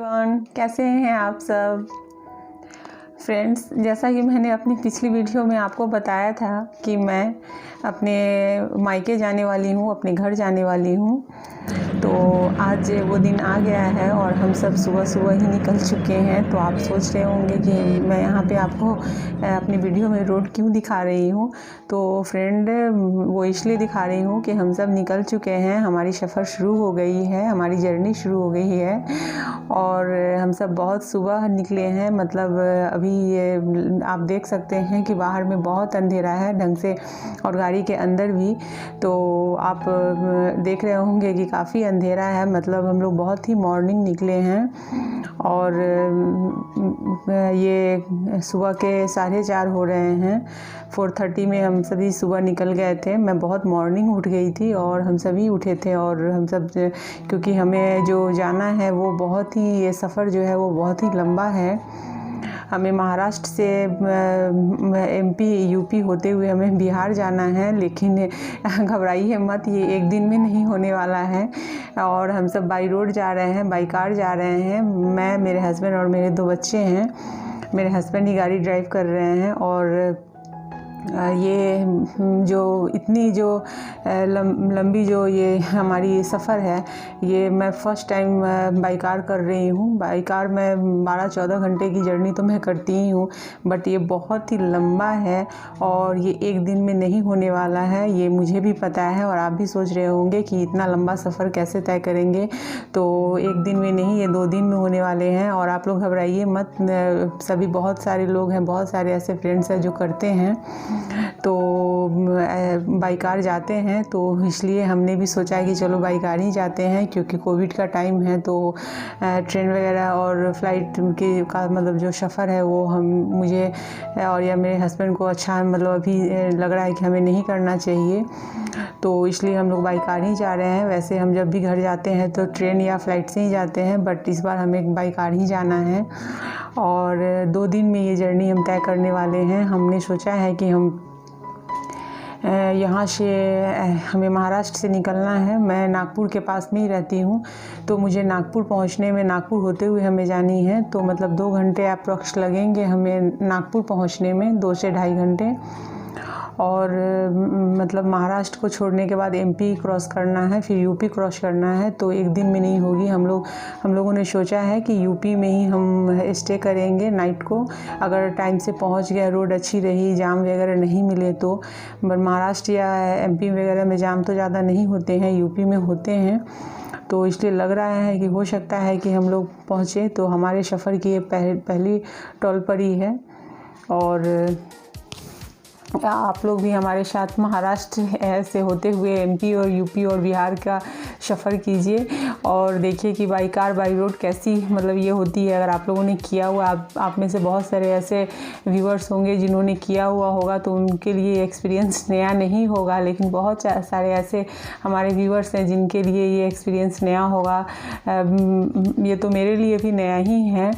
Everyone, कैसे हैं आप सब फ्रेंड्स। जैसा कि मैंने अपनी पिछली वीडियो में आपको बताया था कि मैं अपने मायके जाने वाली हूँ, अपने घर जाने वाली हूँ। तो आज वो दिन आ गया है और हम सब सुबह सुबह ही निकल चुके हैं। तो आप सोच रहे होंगे कि मैं यहाँ पे आपको अपनी वीडियो में रोड क्यों दिखा रही हूँ। तो फ्रेंड, वो इसलिए दिखा रही हूँ कि हम सब निकल चुके हैं, हमारी सफ़र शुरू हो गई है, हमारी जर्नी शुरू हो गई है और हम सब बहुत सुबह निकले हैं। मतलब अभी ये आप देख सकते हैं कि बाहर में बहुत अंधेरा है ढंग से और गाड़ी के अंदर भी। तो आप देख रहे होंगे कि काफ़ी अंधेरा है। मतलब हम लोग बहुत ही मॉर्निंग निकले हैं और ये सुबह के 4:30 हो रहे हैं। 4:30 में हम सभी सुबह निकल गए थे। मैं बहुत मॉर्निंग उठ गई थी और हम सभी उठे थे और हम सब, क्योंकि हमें जो जाना है वो बहुत ही, ये सफ़र जो है वो बहुत ही लंबा है। हमें महाराष्ट्र से MP UP होते हुए हमें बिहार जाना है, लेकिन घबराइए मत, ये एक दिन में नहीं होने वाला है। और हम सब बाई रोड जा रहे हैं, बाई कार जा रहे हैं। मैं, मेरे हस्बैंड और मेरे 2 बच्चे हैं। मेरे हस्बैंड ही गाड़ी ड्राइव कर रहे हैं और ये जो इतनी जो लंबी जो ये हमारी सफ़र है, ये मैं फ़र्स्ट टाइम बाई कार कर रही हूँ। बाई कार में 12-14 घंटे की जर्नी तो मैं करती ही हूँ, बट ये बहुत ही लंबा है और ये एक दिन में नहीं होने वाला है, ये मुझे भी पता है। और आप भी सोच रहे होंगे कि इतना लंबा सफ़र कैसे तय करेंगे। तो एक दिन में नहीं, ये 2 दिन में होने वाले हैं। और आप लोग घबराइए मत, सभी बहुत सारे लोग हैं, बहुत सारे ऐसे फ्रेंड्स हैं जो करते हैं। तो बाई कार जाते हैं, तो इसलिए हमने भी सोचा कि चलो बाई कार ही जाते हैं, क्योंकि कोविड का टाइम है। तो ट्रेन वगैरह और फ्लाइट के का मतलब जो सफ़र है वो मुझे और या मेरे हस्बैंड को अच्छा मतलब अभी लग रहा है कि हमें नहीं करना चाहिए। तो इसलिए हम लोग बाई कार ही जा रहे हैं। वैसे हम जब भी घर जाते हैं तो ट्रेन या फ्लाइट से ही जाते हैं, बट इस बार हमें बाई कार ही जाना है और 2 दिन में ये जर्नी हम तय करने वाले हैं। हमने सोचा है कि हम यहाँ से हमें महाराष्ट्र से निकलना है। मैं नागपुर के पास में ही रहती हूँ, तो मुझे नागपुर पहुँचने में, नागपुर होते हुए हमें जानी है। तो मतलब 2 घंटे अप्रॉक्स लगेंगे हमें नागपुर पहुँचने में, 2 से ढाई घंटे। और मतलब महाराष्ट्र को छोड़ने के बाद MP क्रॉस करना है, फिर UP क्रॉस करना है। तो एक दिन में नहीं होगी। हम लोगों ने सोचा है कि UP में ही हम स्टे करेंगे नाइट को। अगर टाइम से पहुंच गया, रोड अच्छी रही, जाम वगैरह नहीं मिले तो। बट महाराष्ट्र या MP वगैरह में जाम तो ज़्यादा नहीं होते हैं, UP में होते हैं। तो इसलिए लग रहा है कि हो सकता है कि हम लोग पहुँचे। तो हमारे सफ़र की ये पहली टोल पड़ी है और आप लोग भी हमारे साथ महाराष्ट्र से होते हुए MP और UP और बिहार का सफ़र कीजिए और देखिए कि बाई कार बाई रोड कैसी मतलब ये होती है। अगर आप लोगों ने किया हुआ, आप में से बहुत सारे ऐसे व्यूअर्स होंगे जिन्होंने किया हुआ होगा, तो उनके लिए एक्सपीरियंस नया नहीं होगा। लेकिन बहुत सारे ऐसे हमारे व्यूअर्स हैं जिनके लिए ये एक्सपीरियंस नया होगा। ये तो मेरे लिए भी नया ही है,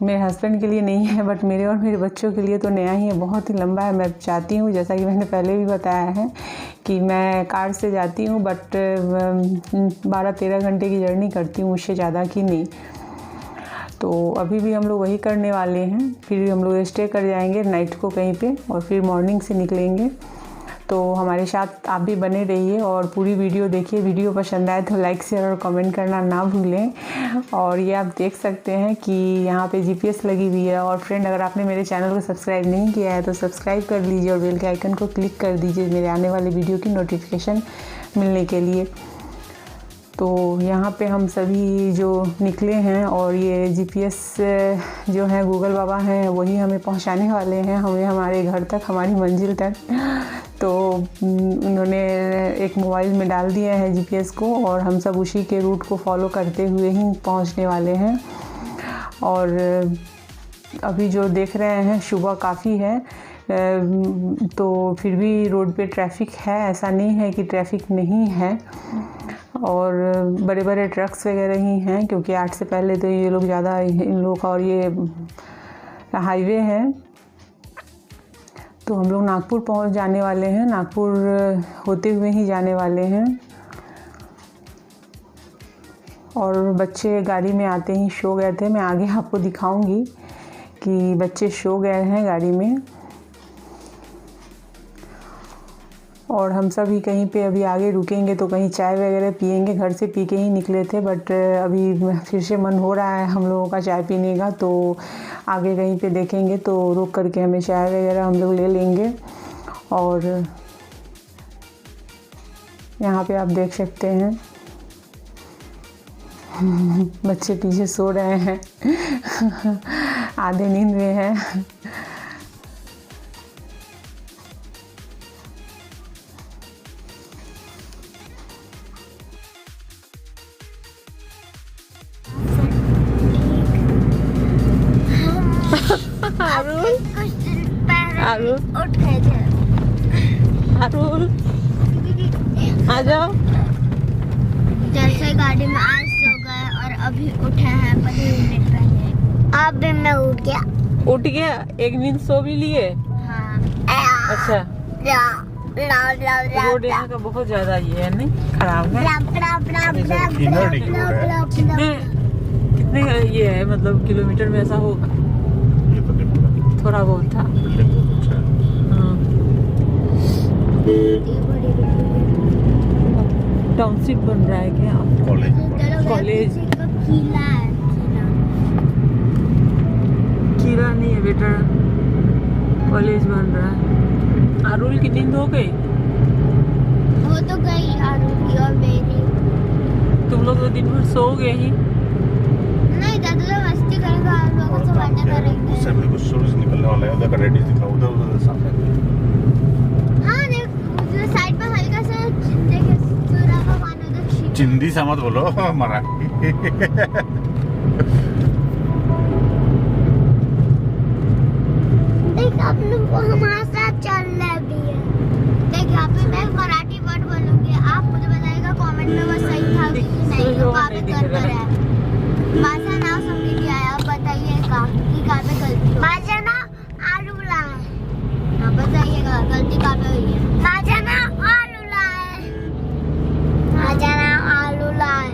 मेरे हस्बैंड के लिए नहीं है, बट मेरे और मेरे बच्चों के लिए तो नया ही है। बहुत ही लंबा है। मैं चाहती हूँ, जैसा कि मैंने पहले भी बताया है, कि मैं कार से जाती हूँ, बट 12-13 घंटे की जर्नी करती हूँ, उससे ज़्यादा की नहीं। तो अभी भी हम लोग वही करने वाले हैं। फिर हम लोग स्टे कर जाएंगे नाइट को कहीं पे और फिर मॉर्निंग से निकलेंगे। तो हमारे साथ आप भी बने रहिए और पूरी वीडियो देखिए। वीडियो पसंद आए तो लाइक शेयर और कमेंट करना ना भूलें। और ये आप देख सकते हैं कि यहाँ पे GPS लगी हुई है। और फ्रेंड, अगर आपने मेरे चैनल को सब्सक्राइब नहीं किया है तो सब्सक्राइब कर लीजिए और बेल के आइकन को क्लिक कर दीजिए मेरे आने वाले वीडियो की नोटिफिकेशन मिलने के लिए। तो यहाँ पे हम सभी जो निकले हैं और ये GPS जो है गूगल बाबा हैं, वही हमें पहुँचाने वाले हैं, हमें हमारे घर तक, हमारी मंजिल तक। तो उन्होंने एक मोबाइल में डाल दिया है GPS को और हम सब उसी के रूट को फॉलो करते हुए ही पहुँचने वाले हैं। और अभी जो देख रहे हैं सुबह काफ़ी है, तो फिर भी रोड पे ट्रैफिक है, ऐसा नहीं है कि ट्रैफिक नहीं है। और बड़े बड़े ट्रक्स वगैरह ही हैं, क्योंकि 8 से पहले तो ये लोग ज़्यादा, इन लोग का, और ये हाईवे है। तो हम लोग नागपुर पहुंच जाने वाले हैं, नागपुर होते हुए ही जाने वाले हैं। और बच्चे गाड़ी में आते ही सो गए थे। मैं आगे आपको दिखाऊंगी कि बच्चे सो गए हैं गाड़ी में। और हम सभी कहीं पे अभी आगे रुकेंगे तो कहीं चाय वगैरह पियेंगे। घर से पी के ही निकले थे, बट अभी फिर से मन हो रहा है हम लोगों का चाय पीने का, तो आगे कहीं पे देखेंगे तो रुक करके हमें चाय वगैरह हम लोग ले लेंगे। और यहाँ पे आप देख सकते हैं बच्चे पीछे सो रहे हैं आधे नींद में हैं। आरुल उठ गए थे। आरुल आ जाओ। जैसे गाड़ी में आज सो गए और अभी उठे हैं 15 मिनट पहले। अब मैं उठ गया। एक नींद सो भी लिए। हाँ। अच्छा। रोड यहाँ का बहुत ज्यादा ये है नहीं खराब है। कितने ये है मतलब किलोमीटर में ऐसा होगा? थोड़ा बहुत था। टाउनशिप बन रहा है क्या? कॉलेज किला नहीं है बेटा, कॉलेज बन रहा है। आरुल की नींद हो गई? वो तो गई आरुल की और मेरी। तुम लोग तो दिन भर सो गए ही। नहीं दादा मस्ती करेंगे, आप लोगों से बातें करेंगे। उससे भी कुछ सूरज निकलने वाला है, उधर का रेडी दिखा, उधर सामने। हाँ देख साइड में हल्का सा देखे सूरज का पानी उधर। चिंदी सा मत बोलो मराठी। देख आप लोग हमारे साथ चल रहे भी है। देख यहाँ पे मैं मराठी वर्ड बोलूंगी, आप मुझे बताइएगा कमेंट में वो सही था कि नहीं। तो कहाँ पे कर रहा है माझा नाव समझ नहीं आया, बताइएगा कि कहाँ पे गलती। माझा नाव आलूला है। हाँ बताइएगा गलती कहाँ पे हुई है। माझा नाव आलूला है। माझा नाव आलूला है।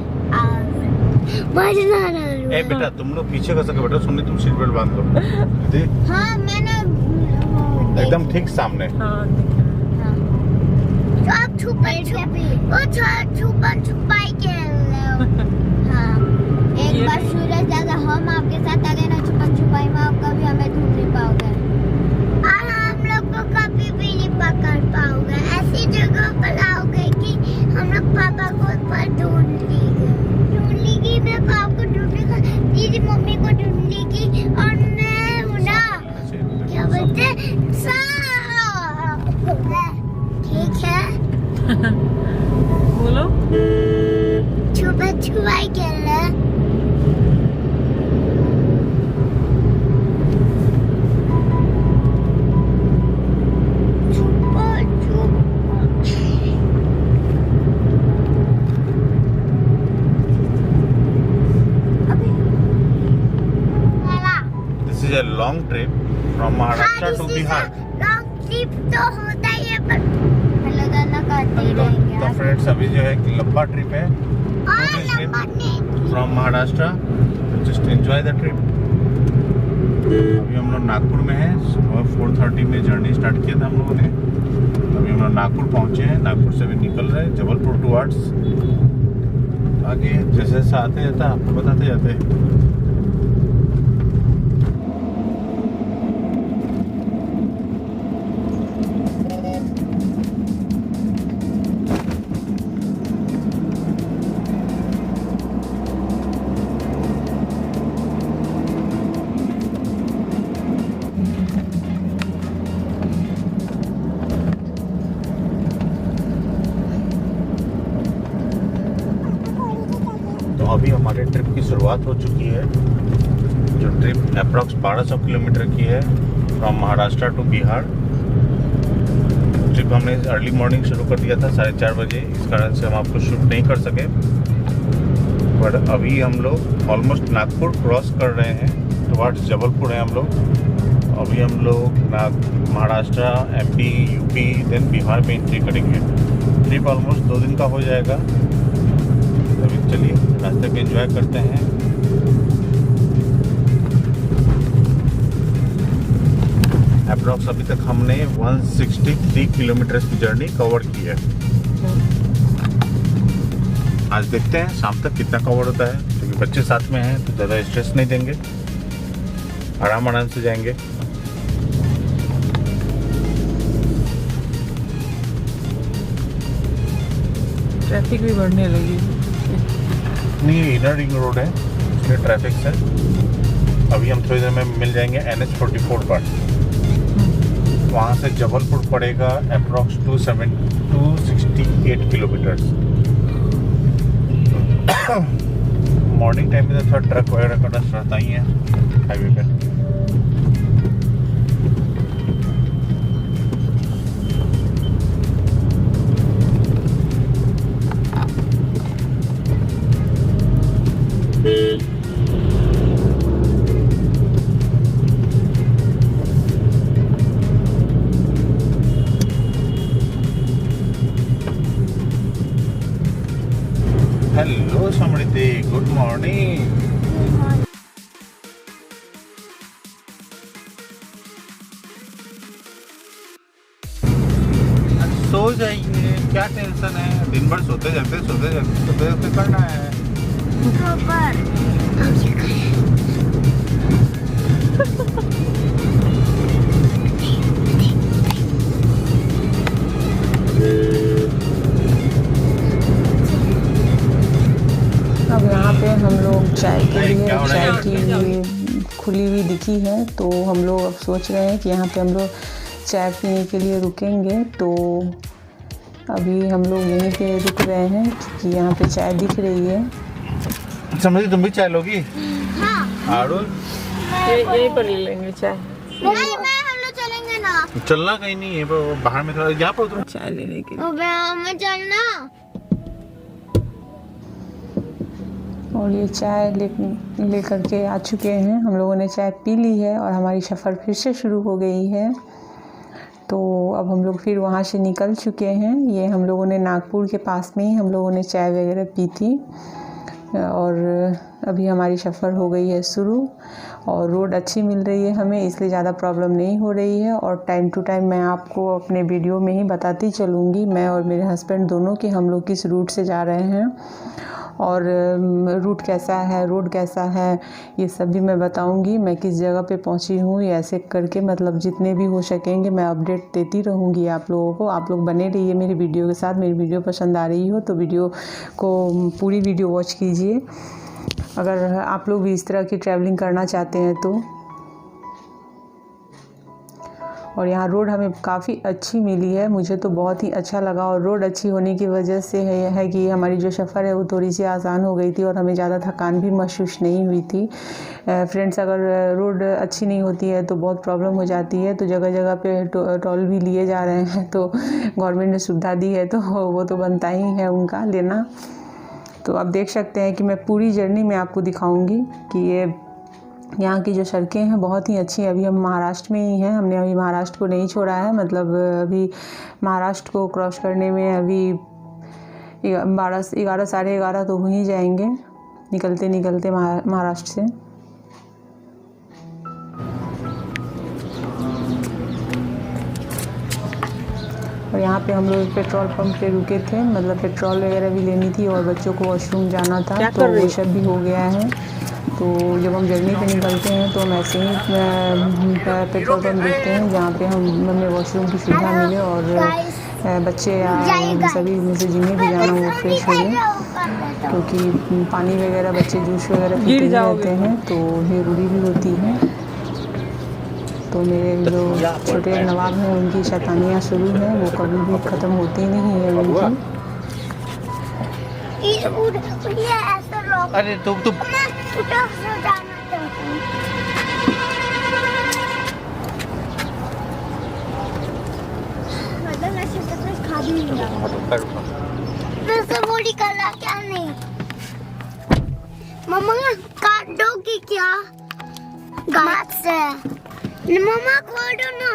माझा नाव आलूला। ए बेटा तुम लोग पीछे कर सके बेटा, सुनने तुम सीट बेल्ट बांध लो। हाँ मैंने एकदम ठीक सामने। हाँ तो आप छुपाई खेल रहे हो। हाँ एक बार सूरज दादा हम आपके साथ आ गए ना छुपाई में, आप कभी हमें ढूंढ नहीं पाओगे और हम लोग को कभी भी नहीं पकड़ पाओगे। ऐसी जगह पर आओगे कि हम लोग पापा को पर ढूंढ लीगी। मैं पापा को ढूंढेगा, दीदी मम्मी को ढूंढेगी और मैं ना क्या बोलते ठीक है। बोलो छुपाई खेल रहे। This is a long trip from Maharashtra to Bihar. Long trip तो होता ही है पर तो फ्रेंड्स अभी जो है कि लंबा ट्रिप है from Maharashtra. Just enjoy the trip. अभी हम लोग नागपुर में हैं। सुबह 4:30 में जर्नी स्टार्ट किया था हम लोगों ने। अभी हम लोग नागपुर पहुंचे हैं। नागपुर से भी निकल रहे हैं जबलपुर टुवर्ड्स। आगे जैसे जैसे आते जाता है आपको बताते जाते हैं। अभी हमारे ट्रिप की शुरुआत हो चुकी है। जो ट्रिप अप्रॉक्स 1200 किलोमीटर की है from Maharashtra to Bihar. Trip हमने अर्ली मॉर्निंग शुरू कर दिया था 4:30 बजे, इस कारण से हम आपको शूट नहीं कर सके। बट अभी हम लोग ऑलमोस्ट नागपुर क्रॉस कर रहे हैं, टुवर्ड्स जबलपुर है हम लोग। अभी हम लोग Maharashtra, MP, UP then Bihar में एंट्री करेंगे। ट्रिप ऑलमोस्ट 2 दिन का हो जाएगा। अभी चलिए रास्ते पे एंजॉय करते हैं। अप्रॉक्स अभी तक हमने 163 किलोमीटर की जर्नी कवर की है। आज देखते हैं शाम तक कितना कवर होता है, क्योंकि बच्चे साथ में हैं तो ज़्यादा स्ट्रेस नहीं देंगे, आराम से जाएंगे। ट्रैफिक भी बढ़ने लगी। नहीं, इनर रिंग रोड है, इसलिए ट्रैफिक से अभी हम थोड़ी देर में मिल जाएंगे NH44 पर। वहाँ से जबलपुर पड़ेगा अप्रॉक्स 268 किलोमीटर। मॉर्निंग टाइम में तो थोड़ा ट्रक वगैरह का रश रहता ही है हाईवे पे। हेलो समृद्धि, गुड मॉर्निंग। सो जाइए, क्या टेंशन है, दिन भर सोते जाते करना है। अब यहाँ पे हम लोग चाय के लिए, चाय की खुली हुई दिखी है, तो हम लोग अब सोच रहे हैं कि यहाँ पे हम लोग चाय पीने के लिए रुकेंगे। तो अभी हम लोग यहीं पे रुक रहे हैं क्योंकि यहाँ पे चाय दिख रही है। समझी, तुम भी चाय लोगी? हाँ। आरुल, यहीं पर ले लेंगे चाय। नहीं, हम लोग चलेंगे ना। चलना कहीं नहीं है, बाहर में थोड़ा यहाँ पर उतरो। चाय लेने के लिए हमें चलना। और ये चाय ले करके आ चुके हैं। हम लोगों ने चाय पी ली है और हमारी सफ़र फिर से शुरू हो गई है। तो अब हम लोग फिर वहाँ से निकल चुके हैं। ये हम लोगों ने नागपुर के पास में ही हम लोगों ने चाय वगैरह पी थी और अभी हमारी सफ़र हो गई है शुरू। और रोड अच्छी मिल रही है हमें, इसलिए ज़्यादा प्रॉब्लम नहीं हो रही है। और टाइम टू टाइम मैं आपको अपने वीडियो में ही बताती चलूँगी, मैं और मेरे हस्बैंड दोनों, कि हम लोग किस रूट से जा रहे हैं और रूट कैसा है, रोड कैसा है, ये सब भी मैं बताऊंगी। मैं किस जगह पे पहुंची हूँ, ये ऐसे करके मतलब जितने भी हो सकेंगे मैं अपडेट देती रहूँगी आप लोगों को। आप लोग बने रहिए मेरी वीडियो के साथ। मेरी वीडियो पसंद आ रही हो तो वीडियो को पूरी वीडियो वॉच कीजिए, अगर आप लोग भी इस तरह की ट्रैवलिंग करना चाहते हैं तो। और यहाँ रोड हमें काफ़ी अच्छी मिली है, मुझे तो बहुत ही अच्छा लगा। और रोड अच्छी होने की वजह से है कि हमारी जो सफ़र है वो थोड़ी सी आसान हो गई थी और हमें ज़्यादा थकान भी महसूस नहीं हुई थी। फ्रेंड्स, अगर रोड अच्छी नहीं होती है तो बहुत प्रॉब्लम हो जाती है। तो जगह जगह पे टोल भी लिए जा रहे हैं, तो गवर्नमेंट ने सुविधा दी है तो वो तो बनता ही है उनका लेना। तो आप देख सकते हैं कि मैं पूरी जर्नी में आपको दिखाऊंगी कि ये यहाँ की जो सड़कें हैं बहुत ही अच्छी हैं। अभी हम महाराष्ट्र में ही हैं, हमने अभी महाराष्ट्र को नहीं छोड़ा है। मतलब अभी महाराष्ट्र को क्रॉस करने में अभी 11 साढ़े 11 तो हो ही जाएंगे निकलते निकलते महाराष्ट्र से। और यहाँ पे हम लोग पेट्रोल पंप पे रुके थे, मतलब पेट्रोल वगैरह भी लेनी थी और बच्चों को वॉशरूम जाना था, तो वो सब भी हो गया है। तो जब हम जर्नी पे निकलते हैं तो हम ऐसे ही पेट्रोल पंप देखते हैं जहाँ पे हमें वॉशरूम की सुविधा मिले और बच्चे या हम सभी में से जिन्हें भी जाना वो फ्रेश हो गए, क्योंकि पानी वगैरह बच्चे जूस वगैरह पीते रहते हैं तो ज़रूरी भी होती है। तो मेरे जो छोटे नवाब हैं उनकी शैतानियाँ शुरू हैं, वो कभी भी ख़त्म होती नहीं है उनकी। अरे तुम क्या नहीं मम्मा काट दो कि क्या गात से मम्मा खोलो ना,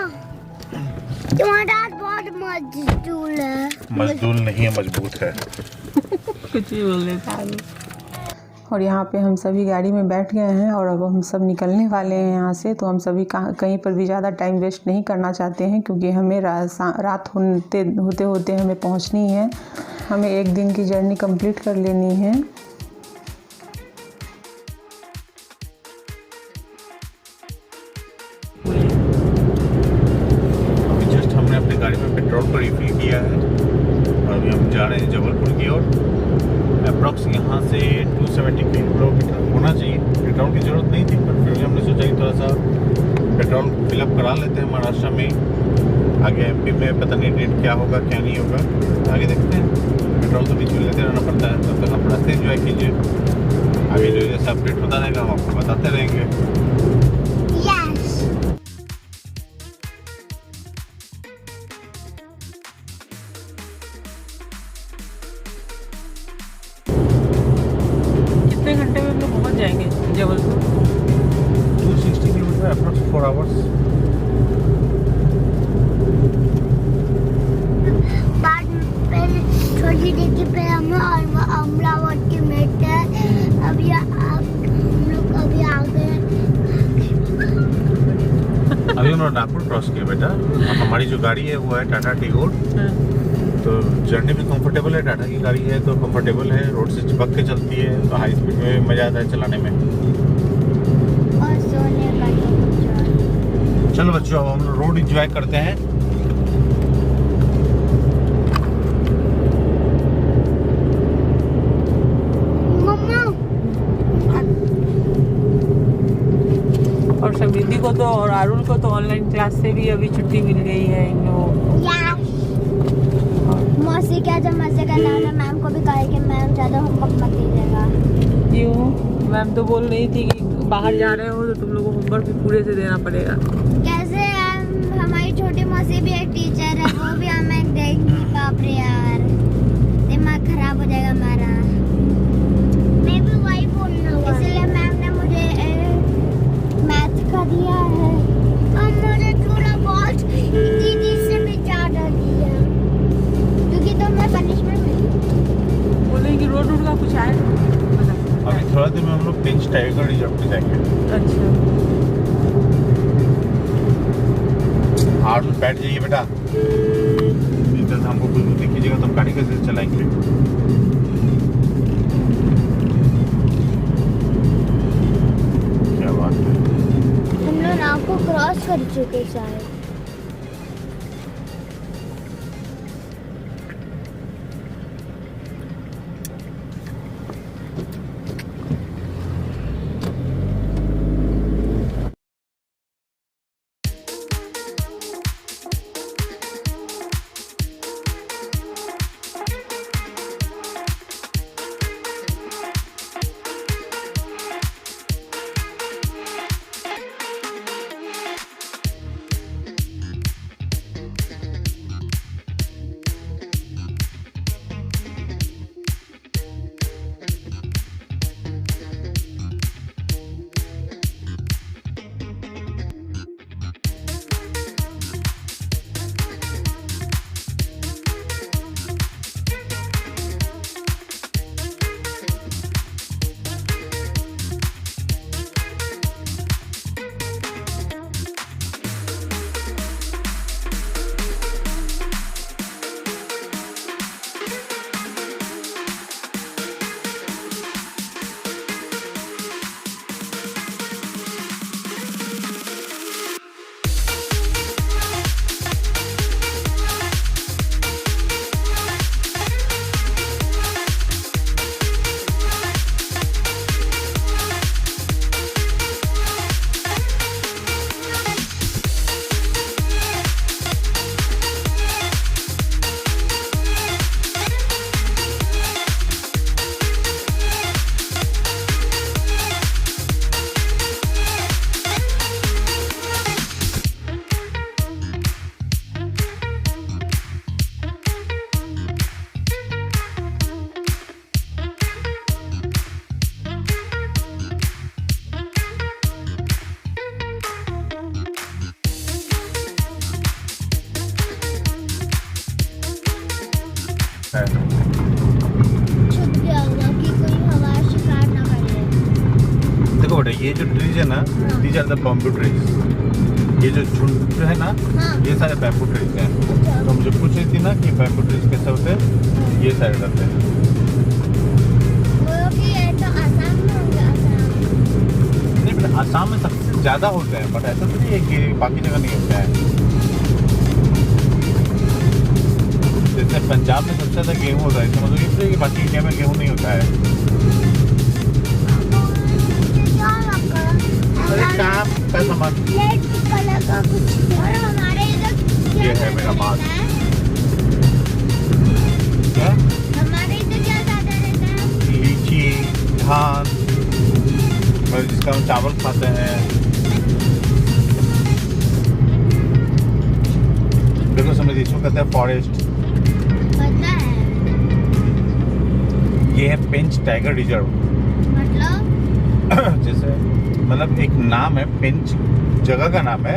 तुम्हारा हाथ बहुत मजदूर है। मजदूर नहीं है, मजबूत है। कुछ भी बोल लेता है। और यहाँ पे हम सभी गाड़ी में बैठ गए हैं और अब हम सब निकलने वाले हैं यहाँ से। तो हम सभी कहीं पर भी ज़्यादा टाइम वेस्ट नहीं करना चाहते हैं, क्योंकि हमें रात होते होते हमें पहुँचनी है। हमें एक दिन की जर्नी कंप्लीट कर लेनी है। अभी जस्ट हमने अपनी गाड़ी में पेट्रोल को रिफिल किया है और अभी हम जा रहे हैं जबलपुर की ओर। अप्रॉक्स यहाँ से 270 किलोमीटर होना चाहिए। पेट्रोल की ज़रूरत नहीं थी, पर फिर भी हमने सोचा कि थोड़ा सा पेट्रोल फिलअप करा लेते हैं महाराष्ट्र में। आगे एमपी में पता नहीं रेट क्या होगा क्या नहीं होगा, आगे देखते हैं। पेट्रोल तो बीच में लेते रहना पड़ता है, तब तक आप रास्ते एंजॉय कीजिए। आगे जो जैसे अपडेट होता रहेगा हम आपको बताते रहेंगे। कितने घंटे में हम लोग पहुँच जाएंगे जबलपुर? 260 kilometre approx 4 hours. बाद पहले छोटी देखी, फिर हम अमरावती में थे। अभी हम लोग अभी आ गए। अभी हम लोग नागपुर क्रॉस किया बेटा। हमारी जो गाड़ी है वो है टाटा टिगोर। तो जर्नी भी कंफर्टेबल है, टाटा की गाड़ी है तो कंफर्टेबल है, रोड से चिपक के चलती है, तो हाई स्पीड में मज़ा आता है चलाने में। और सोने का enjoy। चलो बच्चों, अब हम रोड एंजॉय करते हैं। मम्मा और समृद्धि को तो और अरुण को तो ऑनलाइन क्लास से भी अभी छुट्टी मिल गई है इन लोगों को। मौसी क्या जब मजे करना है, मैम को भी कहा कि मैम ज़्यादा होमवर्क मत दीजिएगा। क्यों? मैम तो बोल रही थी कि बाहर जा रहे हो तो तुम लोगों को होमवर्क भी पूरे से देना पड़ेगा। कैसे यार, हमारी छोटी मौसी भी एक टीचर है, वो भी हमें देगी। बाप रे यार, दिमाग खराब हो जाएगा हमारा। मैं भी वही बोलना हुआ, इसलिए मैम ने मुझे मैथ का दिया है और मुझे थोड़ा बहुत दीदी से भी ज़्यादा दिया, क्योंकि तो मैं पनिशमेंट मिली। बोले कि रोड का कुछ आए। अभी थोड़ा देर में हम लोग पिंच टाइगर रिजर्व पे जाएंगे। अच्छा, हाथ में बैठ जाइए बेटा, इधर से हमको कुछ नहीं कीजिएगा तो हम गाड़ी कैसे चलाएंगे। क्या बात है, हम लोग नाव को क्रॉस कर चुके शायद। देखो बेटा ये जो ट्रीज है ना, these are the bamboo trees. ये जो झुंड जो है ना, हाँ। ये सारे बैम्बू ट्रीज हैं। तो मुझे पूछ रही थी ना कि बैम्बू ट्रीज कैसे होते हैं, ये सारे रहते हैं। वो कि ये तो आसाम में होंगे, आसाम। नहीं बेटा, आसाम में सबसे ज्यादा होते हैं, बट ऐसा तो नहीं है कि बाकी जगह नहीं होता है। जैसे पंजाब में सबसे ज्यादा गेहूँ होता है, इसका मतलब ये नहीं कि बाकी इंडिया में गेहूँ नहीं होता है। क्या लगा? अरे काम का सामान रेड कलर का कुछ। और हमारे इधर क्या ये है मेरा ज्यादा माल। रहता है? क्या, हमारे इधर क्या ज्यादा रहता है? लीची, धान, और जिसका हम चावल खाते हैं। देखो समझिए, इसको कहते हैं फॉरेस्ट। पता है ये है पेंच टाइगर रिजर्व। मतलब जैसे मतलब एक नाम है, पेंच जगह का नाम है,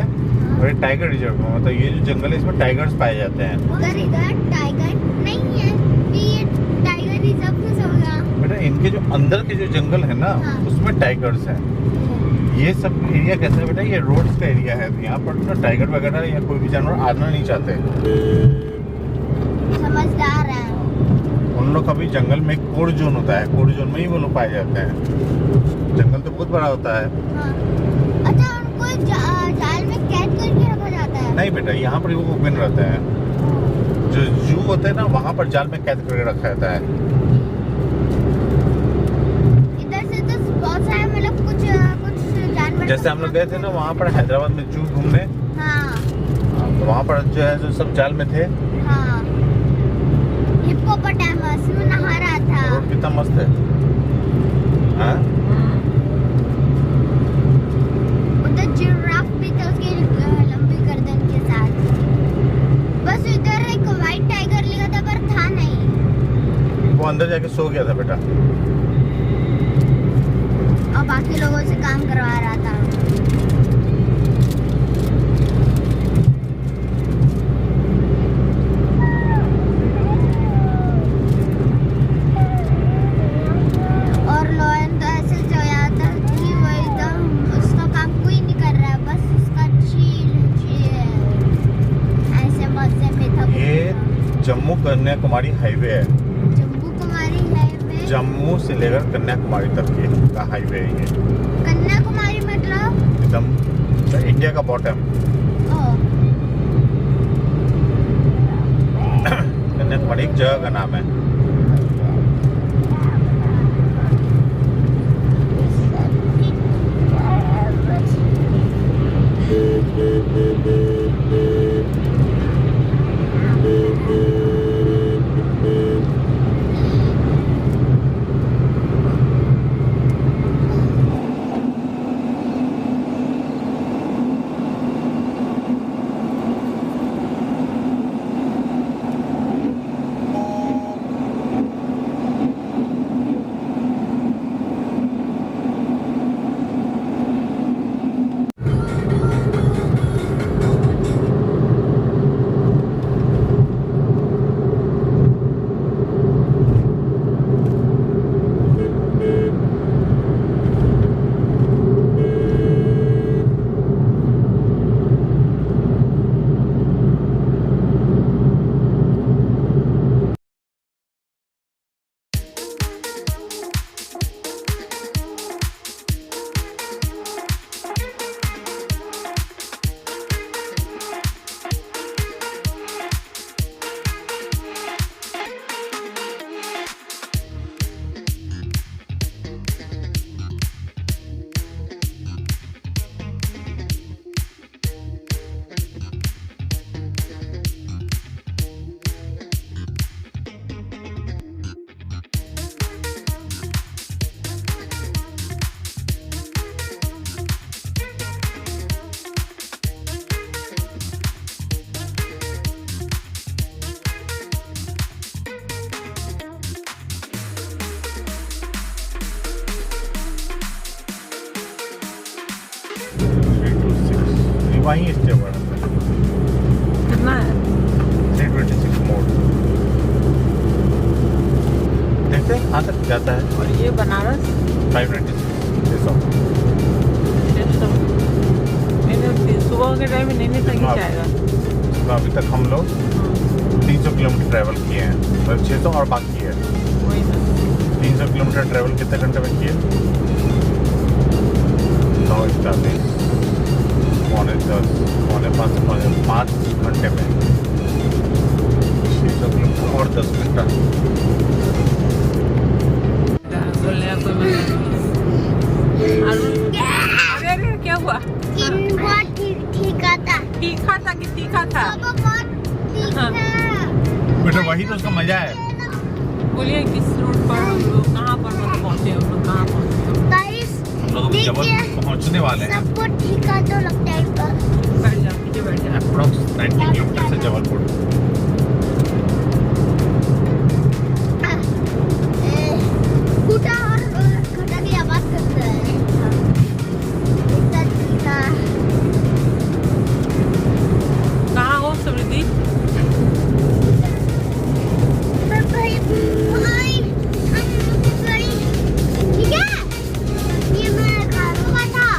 और ये टाइगर रिजर्व है। मतलब ये जो जंगल है इसमें टाइगर्स पाए जाते हैं। उधर इधर टाइगर नहीं है, तो ये टाइगर रिजर्व कैसे होगा? बेटा इनके जो अंदर के जो जंगल है ना, हाँ। उसमें टाइगर्स हैं। ये सब एरिया कैसा है बेटा, ये रोड्स का एरिया है, तो यहाँ पर ना टाइगर वगैरह या कोई भी जानवर आना नहीं चाहते। समझदार है। उन लोग का भी जंगल में कोर जोन होता है, कोर जोन में ही वो लोग पाए जाते हैं। जंगल तो बहुत बड़ा होता है। हाँ। अच्छा, उनको जाल में कैद करके रखा जाता है? नहीं बेटा, यहाँ पर वो ओपन रहते हैं। जो जू होते हैं ना, वहाँ पर जाल में कैद करके रखा जाता है। इधर से तो बहुत सारे मतलब कुछ जानवर। जैसे हम लोग गए थे ना वहाँ पर हैदराबाद में जू घूमने, हाँ तो वहाँ पर जो है जो सब जाल में थे। हाँ। हिप्पोपोटामस में नहा रहा था। रोड कितना मस्त है। हाँ? उधर जिराफ भी था उसकी लंबी गर्दन के साथ। बस इधर एक व्हाइट टाइगर लिखा था पर था नहीं। वो अंदर जाके सो गया था बेटा। और बाकी लोगों से काम करवा रहा था। और लोयन तो ऐसे सोया था कि वो एकदम उसका काम कोई नहीं कर रहा है, बस उसका चील ऐसे मजे में था। ये जम्मू कन्याकुमारी हाईवे है। जम्मू कुमारी हाईवे। जम्मू से लेकर कन्याकुमारी तक के का हाईवे है ये। कन्याकुमारी मतलब एकदम इंडिया का बॉटम। ओ, कन्याकुमारी एक जगह का नाम है। वहीं स्टे हुआ है। कितना है? 326 मोड। देखते हैं कहाँ तक जाता है। और ये बनारस 596 600। गए में नहीं तक ही जाएगा। तो अभी तक हम लोग 300 किलोमीटर ट्रैवल किए हैं, मतलब 600 और बाकी है। वही ना। 300 किलोमीटर ट्रैवल कितने घंटे में किए? 9:41, 9:10, 5 घंटे में 600 किलोमीटर और 10 घंटा। अरे क्या हुआ? बहुत तीखा था। तीखा था कि तीखा था? बहुत तीखा। बेटा वही तो उसका मजा है। बोलिए किस रोड पर हम लोग कहाँ पर पहुँचे, हम लोग कहाँ पहुँचे? गाइस हम लोग अभी जबलपुर पहुंचने वाले हैं। सबको ठीका तो लगता है इस पर। बैठ जा, पीछे बैठ जा। अप्रॉक्स 90 किलोमीटर से जबलपुर। फूटा और खटा की आवाज करता है। इतना तीखा। कहाँ हो समृद्धि? पर भाई हम भाई ठीक है, ये मैं खाऊंगा था।